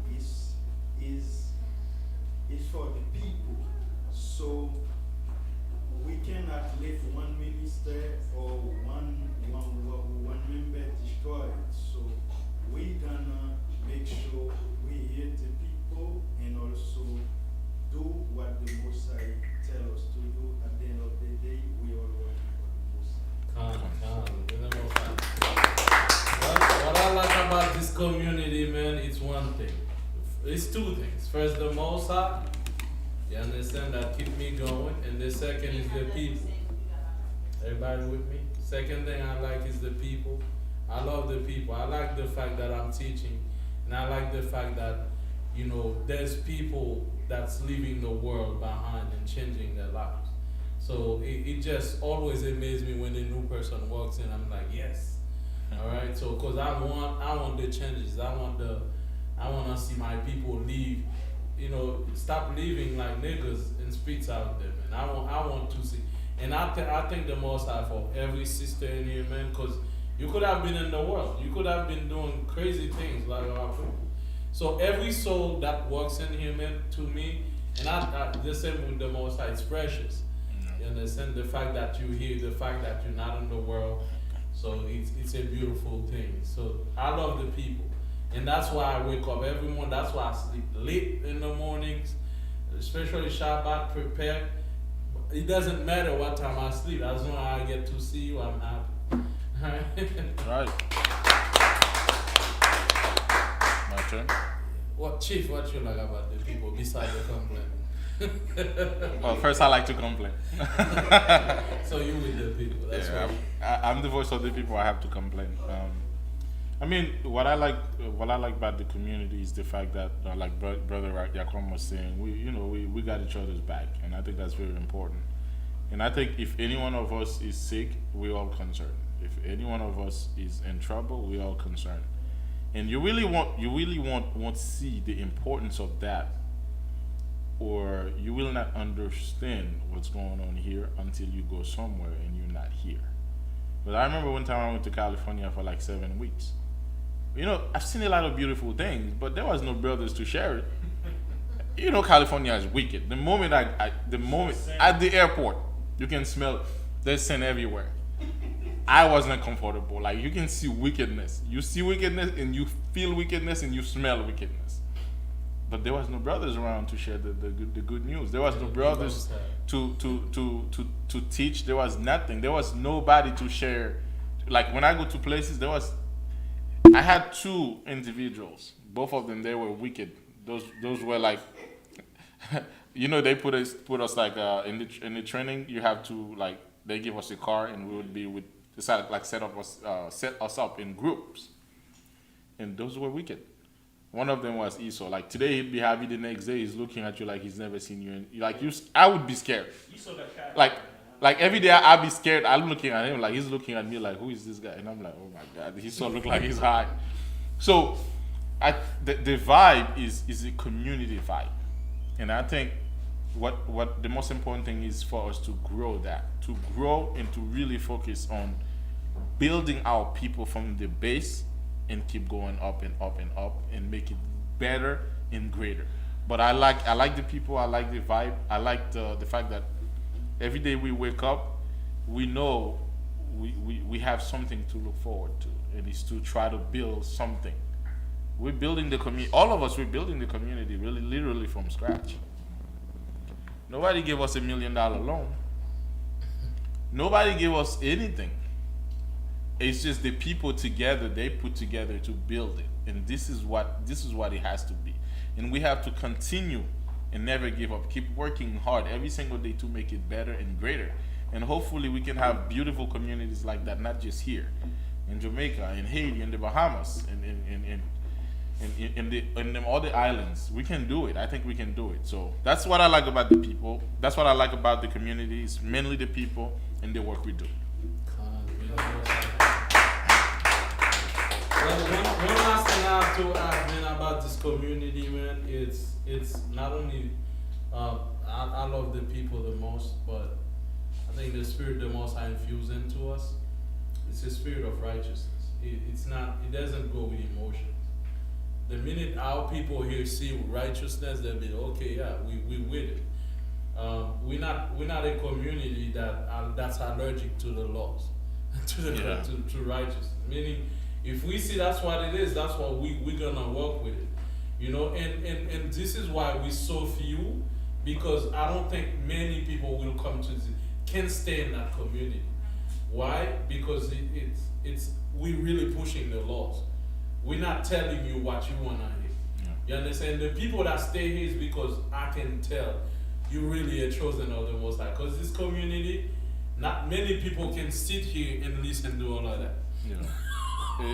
It's for the people. So we cannot let one minister or one member destroy it. So we gonna make sure we hear the people and also do what the Most High tell us to do. At the end of the day, we all working for the Most High.
What I like about this community, man, it's one thing. It's two things. First, the Most High, you understand, that keep me going, and the second is the people. Everybody with me? Second thing I like is the people. I love the people. I like the fact that I'm teaching, and I like the fact that, there's people that's leaving the world behind and changing their lives. So it just always amazes me when a new person walks in. I'm like, yes. All right. So, cause I want the changes. I want to see my people leave. Stop living like niggas in streets out there, man. I want to see. And I think the Most High for every sister in here, man, because you could have been in the world. You could have been doing crazy things like our people. So every soul that walks in here, man, to me, and I the same with the Most High, it's precious. You understand? The fact that you're here, the fact that you're not in the world. So it's a beautiful thing. So I love the people. And that's why I wake up every morning. That's why I sleep late in the mornings. especially Shabbat, prepare. It doesn't matter what time I sleep, as long as I get to see you, I'm happy.
Right. My turn.
What, Chief, what you like about the people besides the complaint?
Well, first I like to complain.
So you with the people, that's
Yeah,
right.
I'm the voice of the people. I have to complain. I mean, what I like about the community is the fact that, like Brother Yakom was saying, we got each other's back, and I think that's very important. And I think if any one of us is sick, we all concerned. If any one of us is in trouble, we all concerned. And you really won't see the importance of that, or you will not understand what's going on here until you go somewhere and you're not here. But I remember one time I went to California for like 7 weeks. I've seen a lot of beautiful things, but there was no brothers to share it. California is wicked. The moment at the airport, you can smell there's sin everywhere. I wasn't comfortable. Like, you can see wickedness. You see wickedness and you feel wickedness and you smell wickedness. But there was no brothers around to share the good news. There was no brothers to teach. There was nothing. There was nobody to share. Like, when I go to places, I had 2 individuals. Both of them, they were wicked. Those were like, they put us like in the training. You have to, like, they give us a car and we would be with, like, set us up in groups. And those were wicked. One of them was Esau. Like, today he'd be happy, the next day he's looking at you like he's never seen you. I would be scared.
Esau the cat.
Like every day I'd be scared. I'm looking at him like he's looking at me like, who is this guy? And I'm like, oh my God, Esau look like he's high. So the vibe is a community vibe. And I think what the most important thing is for us to grow and to really focus on building our people from the base and keep going up and up and up and make it better and greater. But I like the people, I like the vibe, I like the fact that every day we wake up, we know we have something to look forward to, and it's to try to build something. We're building the community, all of us, we're building the community really literally from scratch. Nobody gave us $1 million loan. Nobody gave us anything. It's just the people together, they put together to build it. And this is what it has to be. And we have to continue and never give up. Keep working hard every single day to make it better and greater. And hopefully we can have beautiful communities like that, not just here, in Jamaica, in Haiti, in the Bahamas, in all the islands. We can do it. I think we can do it. So that's what I like about the people. That's what I like about the communities, mainly the people and the work we do.
Well, one last thing I have to add, man, about this community, man, it's not only I love the people the most, but I think the spirit the most I infuse into us, it's a spirit of righteousness. It doesn't go with emotions. The minute our people here see righteousness, they'll be okay, yeah, we with it. We're not a community that's allergic to the laws, to righteousness. Meaning, if we see that's what it is, that's what we're gonna work with it. And this is why we're so few, because I don't think many people will come to this, can stay in that community. Why? Because we're really pushing the laws. We're not telling you what you wanna hear. You understand? The people that stay here is because I can tell you really are chosen of the Most High. Because this community, not many people can sit here and listen to all of that.
Yeah.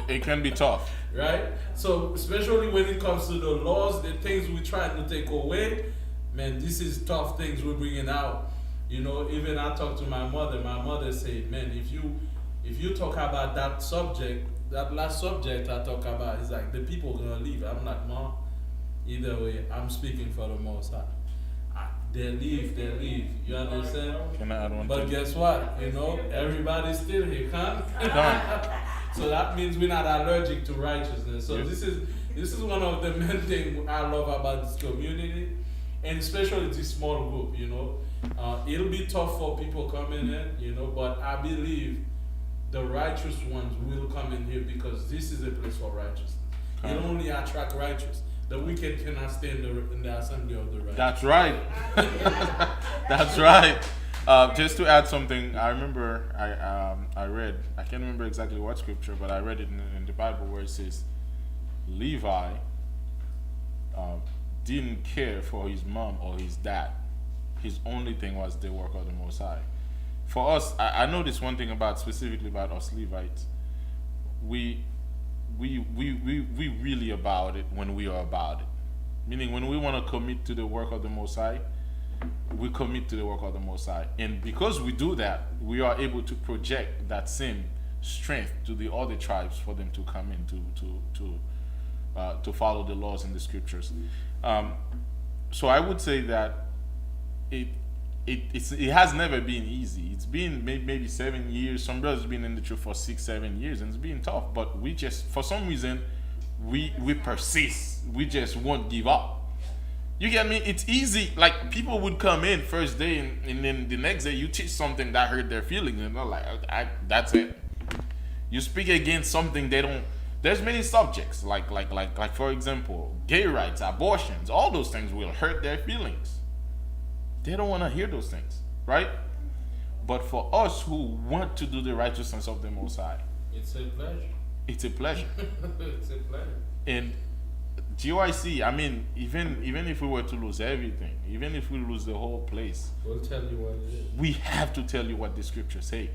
It can be tough.
Right? So, especially when it comes to the laws, the things we're trying to take away, man, this is tough things we're bringing out. Even I talked to my mother said, man, if you talk about that subject, that last subject I talk about, is like the people gonna leave. I'm like, Mom, either way, I'm speaking for the Most High. They leave. You understand?
Can I add one
But
thing?
guess what? Everybody's still here, huh? So that means we're not allergic to righteousness. So this is one of the main things I love about this community, and especially this small group. It'll be tough for people coming in, but I believe the righteous ones will come in here because this is a place for righteousness. It only attract righteous. The wicked cannot stay in the assembly of the righteous.
That's right. That's right. Just to add something, I remember I read, I can't remember exactly what scripture, but I read it in the Bible where it says Levi didn't care for his mom or his dad. His only thing was the work of the Most High. For us, I noticed one thing specifically about us Levites. We really about it when we are about it. Meaning when we want to commit to the work of the Most High, we commit to the work of the Most High. And because we do that, we are able to project that same strength to the other tribes for them to come in to follow the laws in the scriptures. So I would say that it has never been easy. It's been maybe 7 years. Some brothers been in the truth for 6-7 years, and it's been tough. But we just, for some reason, we persist. We just won't give up. You get me? It's easy. Like, people would come in first day, and then the next day you teach something that hurt their feelings, and they're like, that's it. You speak against something they don't. There's many subjects, like for example, gay rights, abortions. All those things will hurt their feelings. They don't want to hear those things, right? But for us who want to do the righteousness of the Most High,
It's a pleasure.
it's a pleasure.
It's a pleasure.
And GYC, I mean, even if we were to lose everything, even if we lose the whole place,
We'll tell you what it is.
we have to tell you what the scriptures say.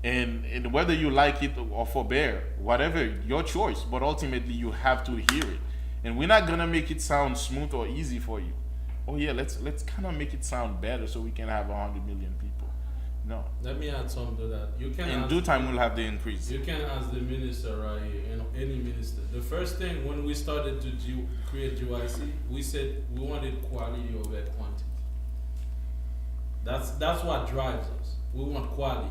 And whether you like it or forbear, whatever, your choice, but ultimately you have to hear it. And we're not gonna make it sound smooth or easy for you. Oh yeah, let's kind of make it sound better so we can have 100 million people. No.
Let me add something to that. You can
In
ask,
due time, we'll have the increase.
you can ask the minister right here, and any minister. The first thing when we started to create GYC, we said we wanted quality over quantity. That's what drives us. We want quality,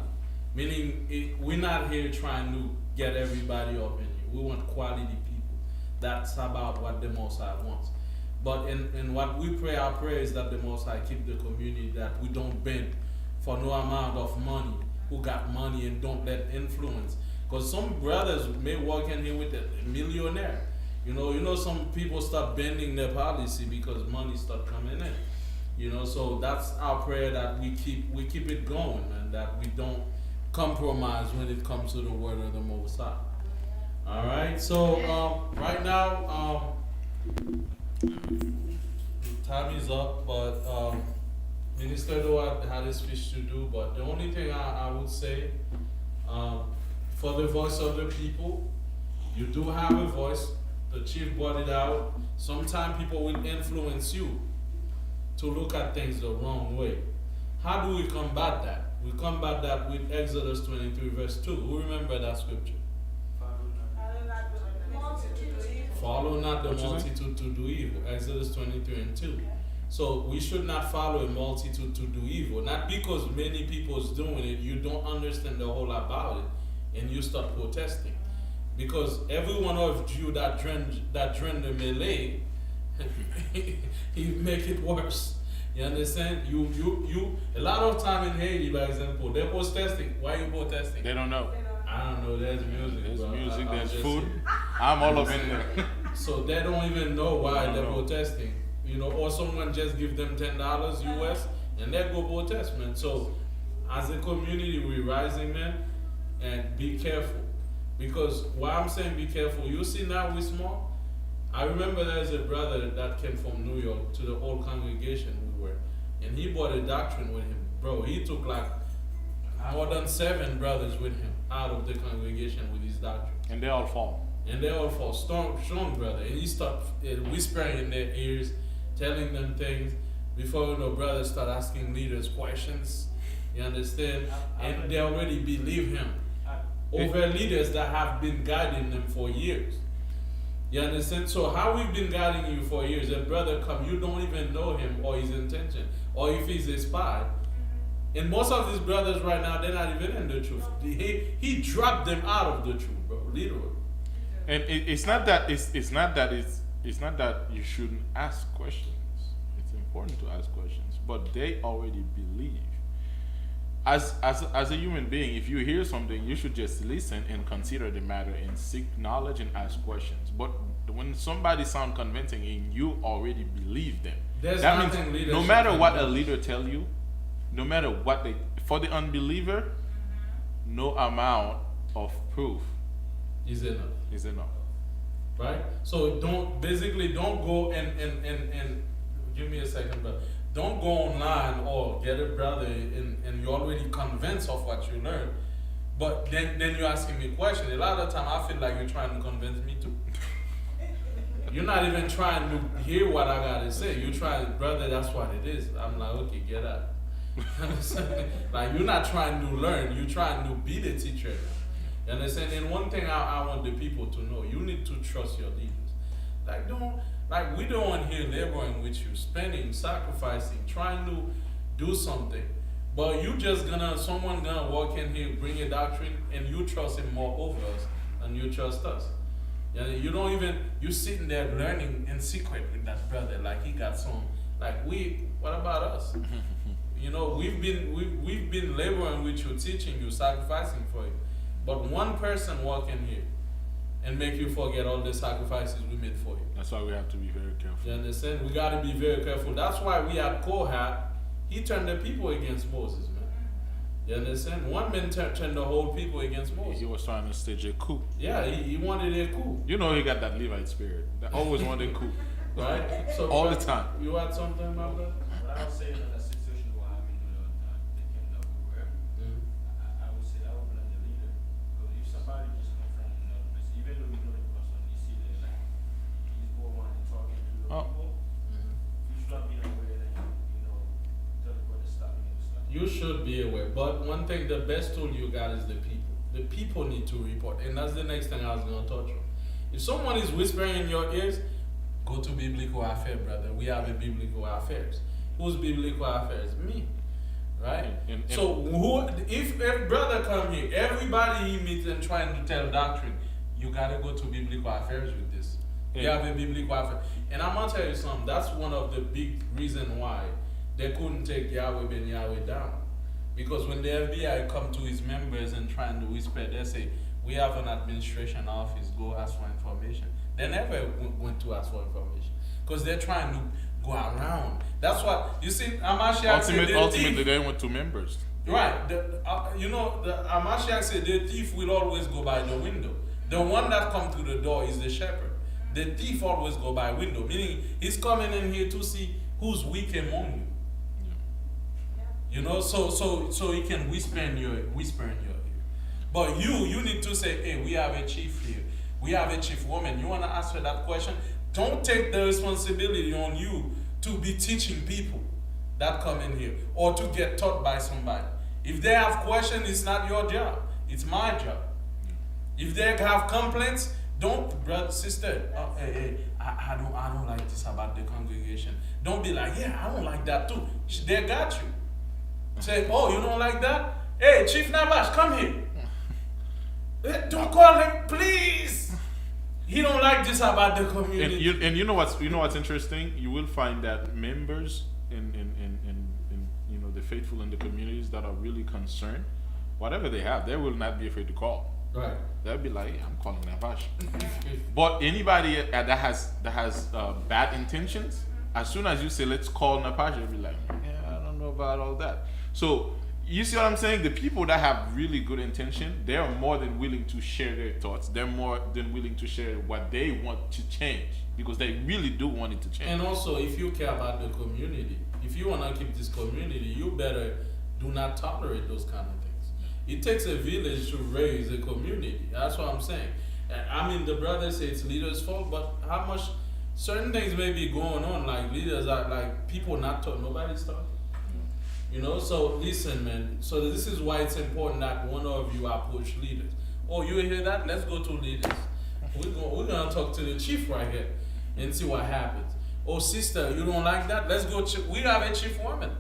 meaning we're not here trying to get everybody up in here. We want quality people. That's about what the Most High wants. But in what we pray, our prayer is that the Most High keep the community, that we don't bend for no amount of money, who got money and don't let influence. Because some brothers may walk in here with a millionaire. You know, some people start bending their policy because money start coming in. So that's our prayer, that we keep it going, and that we don't compromise when it comes to the word of the Most High. All right. So right now, time is up, but Minister Edward had a speech to do. But the only thing I would say, for the voice of the people, you do have a voice. The chief brought it out. Sometimes people will influence you to look at things the wrong way. How do we combat that? We combat that with Exodus 23 verse 2. Who remember that scripture? Follow not the multitude to do evil. Exodus 23 and 2. So we should not follow a multitude to do evil. Not because many people is doing it, you don't understand the whole about it, and you start protesting. Because every one of you that drained the melee, he make it worse. You understand? You a lot of time in Haiti, by example, they're protesting. Why are you protesting?
They don't know.
I don't know, there's music.
There's
bro.
music,
I'm
there's
just
food.
saying.
I'm all up in there.
So they don't even know why
They
they're
don't know.
protesting. Or someone just give them $10 US and they go protest, man. So as a community, we're rising, man, and be careful. Because why I'm saying be careful, you see now we're small. I remember there's a brother that came from New York to the old congregation we were, and he brought a doctrine with him. Bro, he took like more than 7 brothers with him out of the congregation with his doctrine.
And they all fall.
And they all fall strong, brother. And he start whispering in their ears, telling them things. Before you know, brothers start asking leaders questions. You understand? And they already believe him. Over leaders that have been guiding them for years. You understand? So how we've been guiding you for years, a brother come, you don't even know him or his intention, or if he's a spy. And most of these brothers right now, they're not even in the truth. He dropped them out of the truth, bro, literally.
And it's not that you shouldn't ask questions. It's important to ask questions, but they already believe. as a human being, if you hear something, you should just listen and consider the matter and seek knowledge and ask questions. But when somebody sound convincing and you already believe them,
There's
that
nothing
means
leadership
no matter
can
what
do.
a leader tell you, no matter what they, for the unbeliever, no amount of proof
Is enough.
is enough.
Right? So don't go and give me a second, but don't go online or get a brother and you're already convinced of what you learned. But then you're asking me questions. A lot of the time I feel like you're trying to convince me too. You're not even trying to hear what I gotta say. You're trying, brother, that's what it is. I'm like, okay, get out. Like you're not trying to learn, you're trying to be the teacher. You understand? And one thing I want the people to know, you need to trust your leaders. Like we don't want here laboring with you, spending, sacrificing, trying to do something. But someone gonna walk in here, bring a doctrine, and you trust him more over us than you trust us. You don't even, you sitting there learning in secret with that brother, like he got some, what about us? You know, we've been laboring with you, teaching you, sacrificing for you. But one person walk in here and make you forget all the sacrifices we made for you.
That's why we have to be very careful.
You understand? We got to be very careful. That's why we had Kohat. He turned the people against Moses, man. You understand? One man turned the whole people against Moses.
He was trying to stage a coup.
Yeah, he wanted a coup.
You know he got that Levite spirit. That always wanted a coup.
Right? So
All the time.
You had something, my brother?
What I would say in a situation where I'm in the kingdom where I would say I would blame the leader. Because if somebody just come from another place, even though you know the person, you see that like he's going on and talking to the people, you should not be aware that tell the brother stop me and stop.
You should be aware. But one thing, the best tool you got is the people. The people need to report. And that's the next thing I was going to touch on. If someone is whispering in your ears, go to Biblical Affairs, brother. We have a Biblical Affairs. Who's Biblical Affairs? Me. Right? So if brother come here, everybody he meets and trying to tell doctrine, you got to go to Biblical Affairs with this. You have a Biblical Affairs. And I'm going to tell you something. That's one of the big reasons why they couldn't take Yahweh Ben Yahweh down. Because when the FBI come to his members and trying to whisper, they say, we have an administration office, go ask for information. They never went to ask for information. Because they're trying to go around. That's what, you see, Amashiach said
Ultimately, they went to members.
Right. The Amashiach said the thief will always go by the window. The one that comes through the door is the shepherd. The thief always go by window. Meaning, he's coming in here to see who's weak among you. You know, so he can whisper in your ear. But you need to say, hey, we have a chief here. We have a chief woman. You want to ask her that question? Don't take the responsibility on you to be teaching people that come in here or to get taught by somebody. If they have questions, it's not your job. It's my job. If they have complaints, don't, brother, sister, hey, I don't like this about the congregation. Don't be like, yeah, I don't like that too. They got you. Say, oh, you don't like that? Hey, Chief Nabash, come here. Don't call him, please. He don't like this about the community.
And you know what's interesting? You will find that members in the faithful in the communities that are really concerned, whatever they have, they will not be afraid to call.
Right.
They'll be like, yeah, I'm calling Nabash. But anybody that has bad intentions, as soon as you say let's call Nabash, they'll be like, yeah, I don't know about all that. So you see what I'm saying? The people that have really good intention, they are more than willing to share their thoughts. They're more than willing to share what they want to change because they really do want it to change.
And also, if you care about the community, if you want to keep this community, you better do not tolerate those kind of things. It takes a village to raise a community. That's what I'm saying. I mean, the brother says it's leaders' fault, but how much certain things may be going on, like leaders are like people not taught, nobody's taught. You know, so listen, man. So this is why it's important that one of you approach leaders. Oh, you hear that? Let's go to leaders. We're gonna talk to the chief right here and see what happens. Oh, sister, you don't like that? Let's go. We have a chief woman.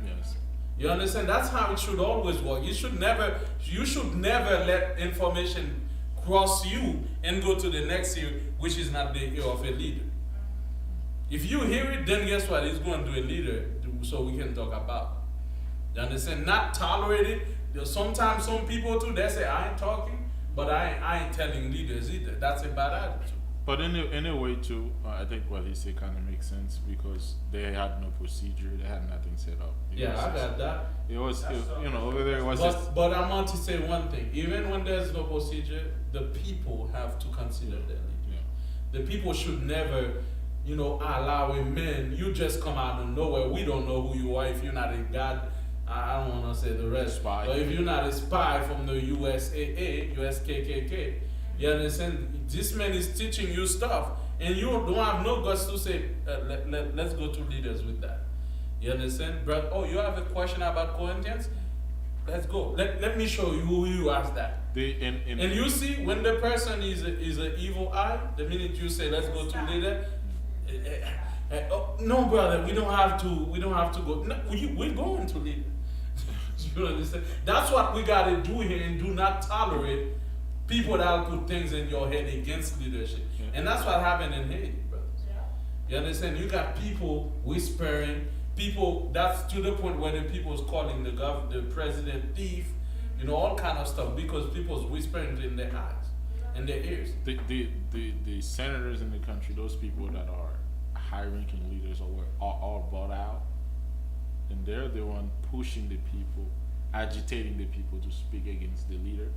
Yes.
You understand? That's how it should always work. You should never let information cross you and go to the next ear, which is not the ear of a leader. If you hear it, then guess what? It's going to a leader, so we can talk about. You understand? Not tolerate it. Sometimes some people too, they say, I ain't talking, but I ain't telling leaders either. That's a bad attitude.
But in a way too, I think what he said kind of makes sense because they had no procedure, they had nothing set up.
Yeah, I got that.
It was, over there it was just.
But I want to say one thing. Even when there's no procedure, the people have to consider their leader.
Yeah.
The people should never, allow a man. You just come out of nowhere. We don't know who you are if you're not a God. I don't want to say the rest.
Spy.
But if you're not a spy from the USAA, USKKK, you understand? This man is teaching you stuff, and you don't have no guts to say, let's go to leaders with that. You understand? But, you have a question about Corinthians? Let's go. Let me show you who you asked that. And you see, when the person is an evil eye, the minute you say, let's go to leader, no, brother, we don't have to go. No, we're going to leader. You understand? That's what we got to do here, and do not tolerate people that will put things in your head against leadership.
Yeah.
And that's what happened in Haiti, brothers.
Yeah.
You understand? You got people whispering, people, that's to the point where the people's calling the president thief, all kind of stuff, because people's whispering in their eyes and their ears.
The senators in the country, those people that are high-ranking leaders are all bought out, and they're the one pushing the people, agitating the people to speak against the leader.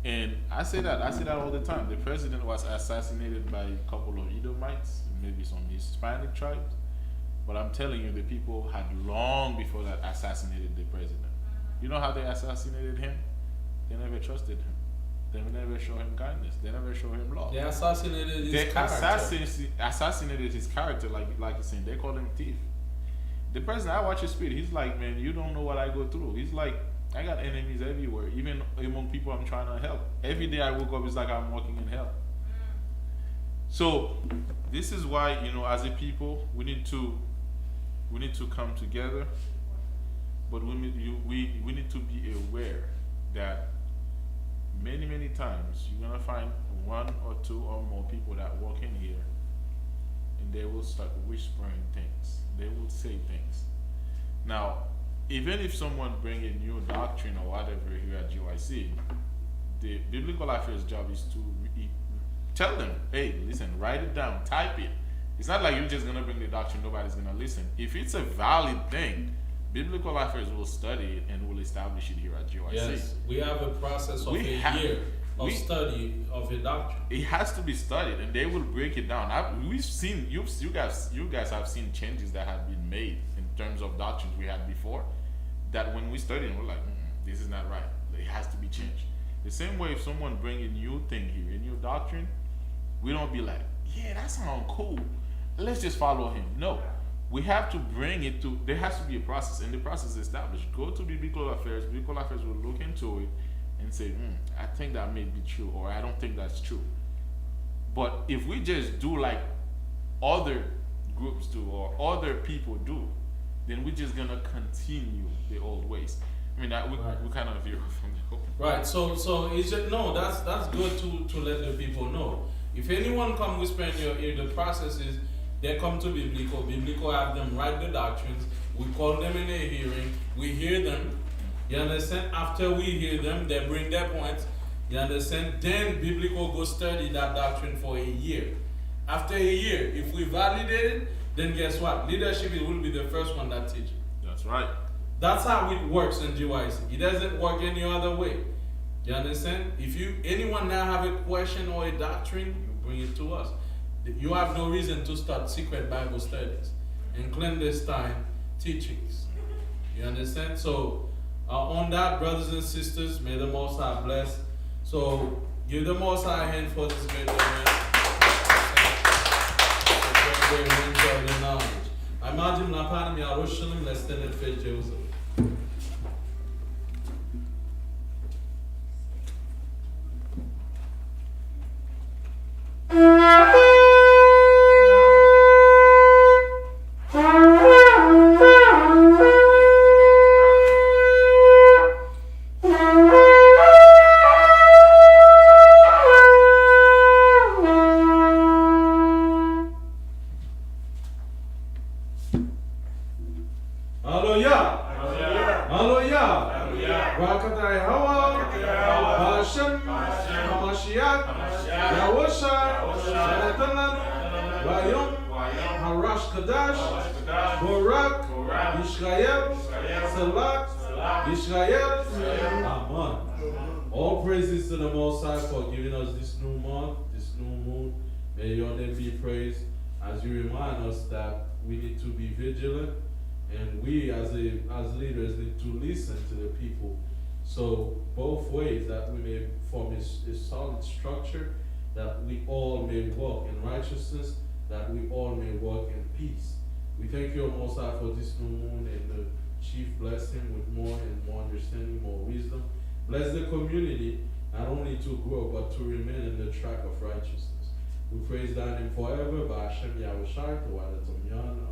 And I say that all the time. The president was assassinated by a couple of Edomites, maybe some Hispanic tribes. But I'm telling you, the people had long before that assassinated the president. You know how they assassinated him? They never trusted him. They never showed him kindness. They never showed him love.
They assassinated his character.
Assassinated his character, like you're saying. They call him thief. The president, I watch his speech. He's like, man, you don't know what I go through. He's like, I got enemies everywhere, even among people I'm trying to help. Every day I woke up, it's like I'm walking in hell. So this is why, as a people, we need to come together, but we need to be aware that many times you're gonna find one or two or more people that walk in here, and they will start whispering things. They will say things. Now, even if someone bring a new doctrine or whatever here at GYC, the biblical affairs job is to tell them, hey, listen, write it down, type it. It's not like you're just going to bring the doctrine, nobody's going to listen. If it's a valid thing, biblical affairs will study it and will establish it here at GYC.
Yes, we have a process of a year of study of a doctrine.
It has to be studied, and they will break it down. We've seen, you guys have seen changes that have been made in terms of doctrines we had before, that when we studied, we're like, this is not right. It has to be changed. The same way, if someone bring a new thing here, a new doctrine, we don't be like, yeah, that sounds cool. Let's just follow him. No. We have to bring it to, there has to be a process, and the process is established. Go to biblical affairs will look into it and say, I think that may be true, or I don't think that's true. But if we just do like other groups do, or other people do, then we're just gonna continue the old ways. I mean, we kind of veer from the old.
Right. So it's just, no, that's good to let the people know. If anyone come whispering in your ear, the process is they come to biblical. Biblical have them write the doctrines. We call them in a hearing. We hear them. You understand? After we hear them, they bring their points. You understand? Then biblical go study that doctrine for a year. After a year, if we validate it, then guess what? Leadership will be the first one that teaches.
That's right.
That's how it works in GYC. It doesn't work any other way. You understand? If anyone now have a question or a doctrine, you bring it to us. You have no reason to start secret Bible studies and clandestine teachings. You understand? So on that, brothers and sisters, may the Most High bless. So give the Most High a hand for this great event. Enjoy the knowledge. Imagine la pan mi Yerushalayim lestenet fe Jerusalem. Hallelujah. Yahawah, Shanatananu, Vayom, Harash Kadash, Borak, Yisrael, Salat, Yisrael. Amen. All praises to the Most High for giving us this new month, this new moon. May your name be praised as you remind us that we need to be vigilant and we as leaders need to listen to the people. So both ways that we may form a solid structure, that we all may walk in righteousness, that we all may walk in peace. We thank you, Most High, for this new moon and the chief blessing with more and more understanding, more wisdom. Bless the community, not only to grow, but to remain in the track of righteousness. We praise thy name forever, by Hashem Yahushai, to Amen.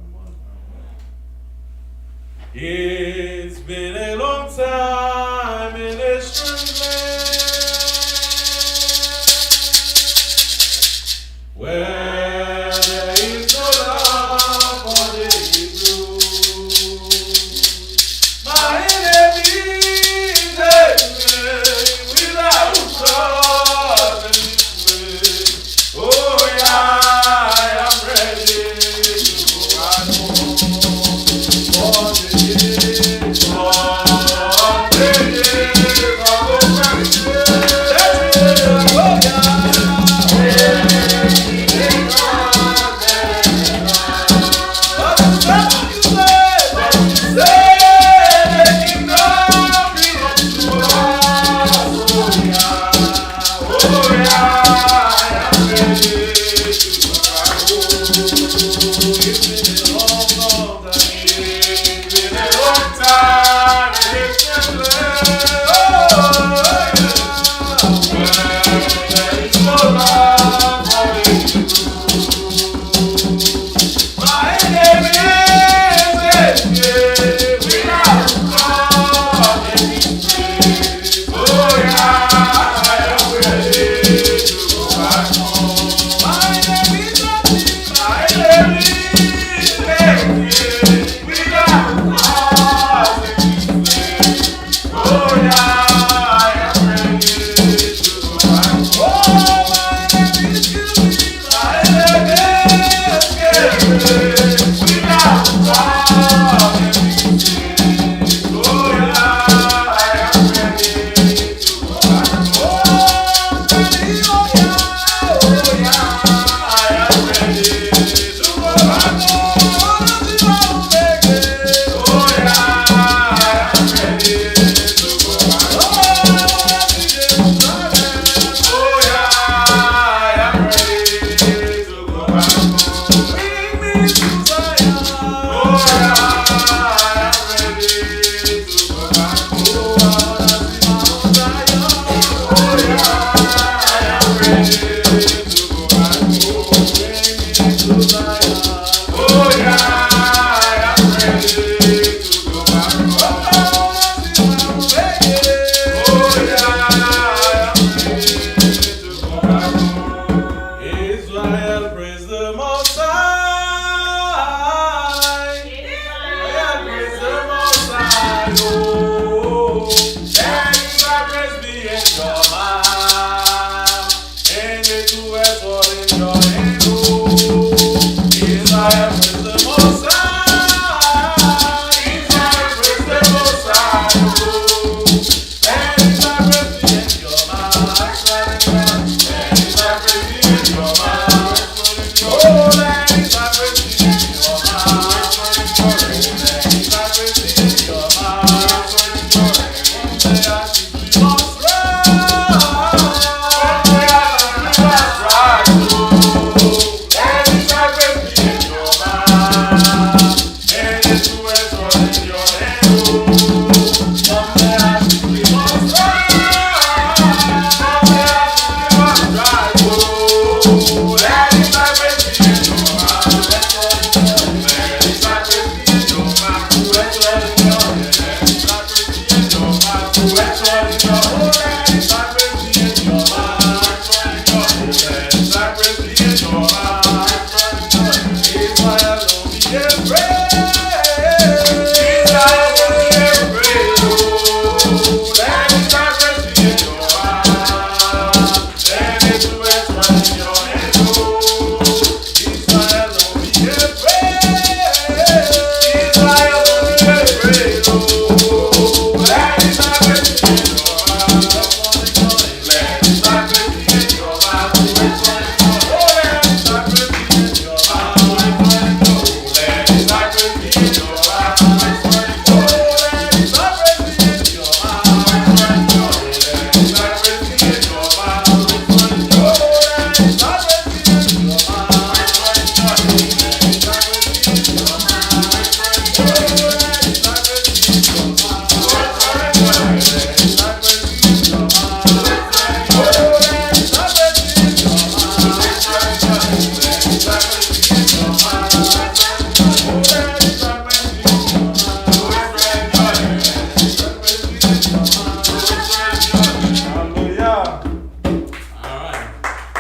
It's been a long time in a strange land, where there is no love for the Hebrew. My enemies, they without trust in this way. Oh yeah, I am ready to go back home. For the years of the years of Israel.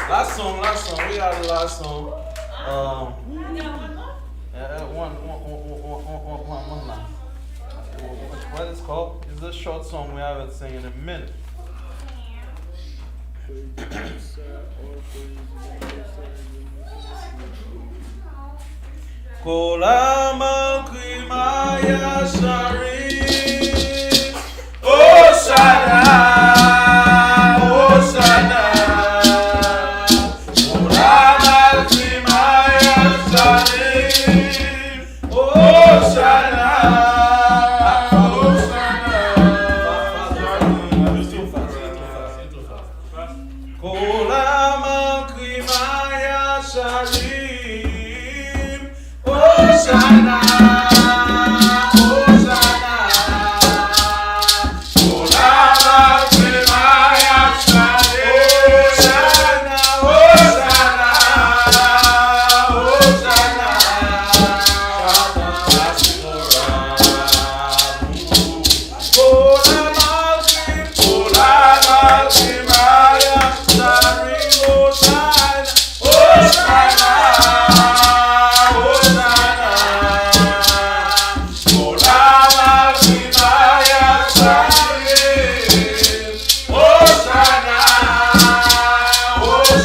Last song. We got the last song. One line. What is it called? It's a short song we haven't sing in a minute. Kolama Krimaya Shari Osana Osana Kolama Krimaya Shari Osana Kolama Krimaya Shari Hosanna, Hosanna, Hosanna, Shemaya, Hosanna, Hosanna,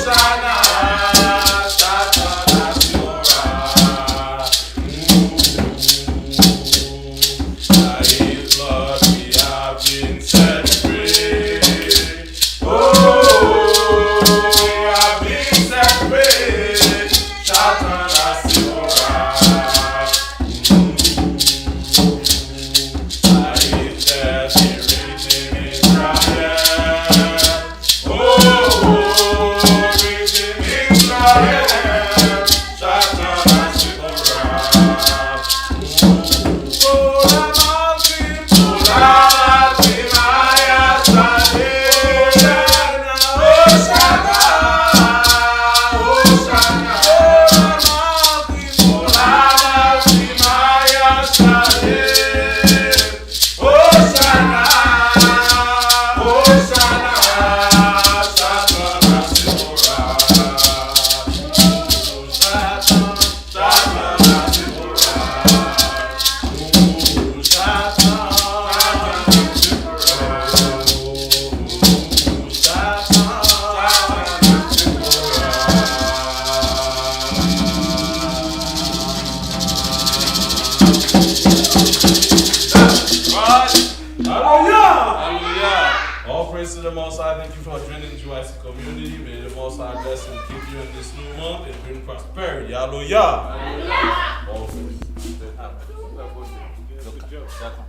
Hosanna, praise to the Most High. Thank you for joining the GYC community. May the Most High bless and keep you in this new month and bring prosperity. Hallelujah. Hallelujah. All praise.
D'accord.